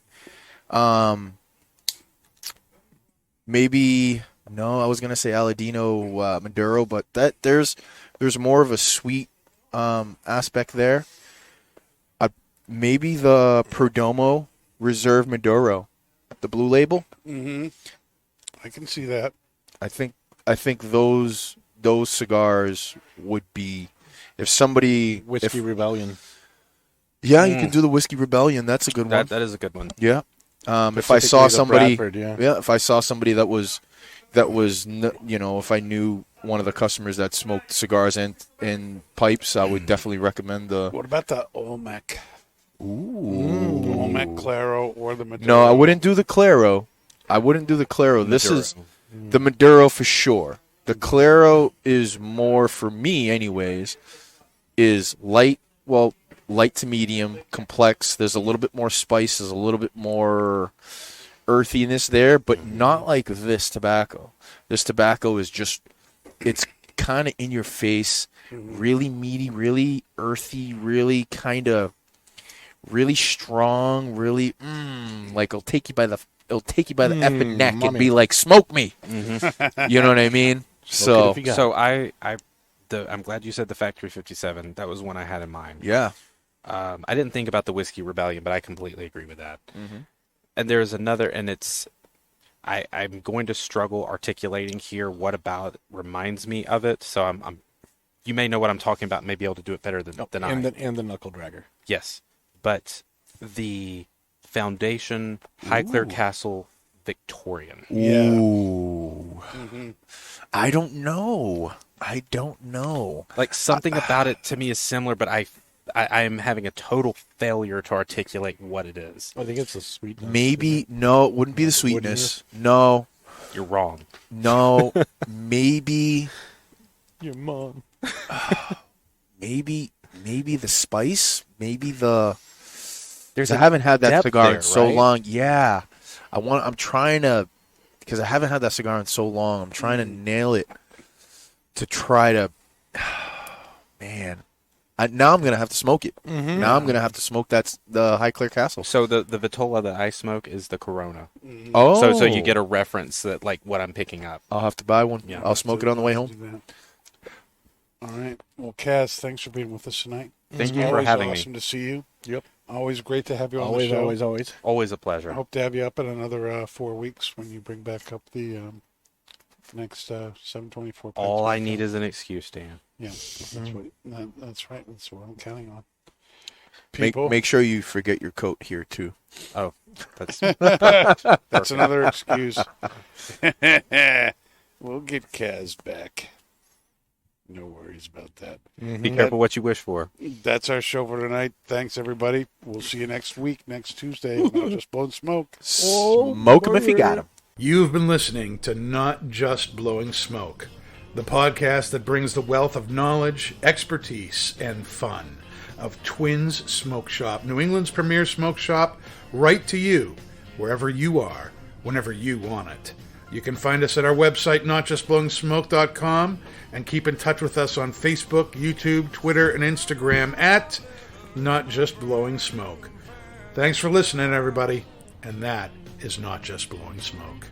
Maybe no, I was gonna say Aladino Maduro, but there's more of a sweet aspect there. Maybe the Perdomo Reserve Maduro, the blue label. I can see that. I think those those cigars would be if somebody Whiskey Rebellion. Yeah, you can do the Whiskey Rebellion. That's a good one. That is a good one. Yeah. If I saw Specifically the somebody, Bradford, if I saw somebody that was, if I knew one of the customers that smoked cigars and pipes, I would definitely recommend the. What about the Olmec? The Olmec Claro or the Maduro? No, I wouldn't do the Claro. This is the Maduro for sure. The Claro is more for me, anyways. Is light to medium, complex. There's a little bit more spice. There's a little bit more earthiness there, but not like this tobacco. This tobacco is just, it's kind of in your face, really meaty, really earthy, really kind of, really strong, really, like it'll take you by the effing neck and mommy. be like, smoke me. You know what I mean? So, if you got So I'm glad you said the Factory 57. That was one I had in mind. yeah. I didn't think about the Whiskey Rebellion, but I completely agree with that. And there's another, and it's, I'm going to struggle articulating here what about reminds me of it. So I'm you may know what I'm talking about, and may be able to do it better than I. and the Knuckle Dragger. Yes, but the Foundation Highclere Castle Victorian. Yeah. Ooh. I don't know. Like something about it to me is similar, but I'm having a total failure to articulate what it is. I think it's the sweetness. Maybe no, it wouldn't be the sweetness. No, You're wrong. no, maybe, Your mom. maybe the spice. Maybe the. There's I haven't had that depth cigar there, in so right? long. Yeah, I'm trying to, because I haven't had that cigar in so long. I'm trying to nail it. To try to, man. Now I'm gonna have to smoke it. Now I'm gonna have to smoke the Highclere Castle. So the Vitola that I smoke is the Corona. Oh, So you get a reference that like what I'm picking up. I'll have to buy one. Yeah. I'll smoke it on the way home. Do that. All right. Well, Kaz, thanks for being with us tonight. Thank It's you for always having awesome to see you. Yep. Always great to have you on the Always, show. always. Always a I pleasure. hope to have you up in another 4 weeks when you bring back up the next 724. All I need is an excuse, Dan. Yeah, that's right. That's what I'm counting on. Make, People, make sure you forget your coat here too. Oh, that's that's another excuse. We'll get Kaz back. No worries about that. be careful what you wish for. That's our show for tonight. Thanks, everybody. We'll see you next week, next Tuesday. Not Just Blowing Smoke. Smoke 'em if you got 'em. You've been listening to Not Just Blowing Smoke, the podcast that brings the wealth of knowledge, expertise, and fun of Twins Smoke Shop, New England's premier smoke shop, right to you, wherever you are, whenever you want it. You can find us at our website, notjustblowingsmoke.com, and keep in touch with us on Facebook, YouTube, Twitter, and Instagram at Not Just Blowing Smoke. Thanks for listening, everybody, and that is Not Just Blowing Smoke.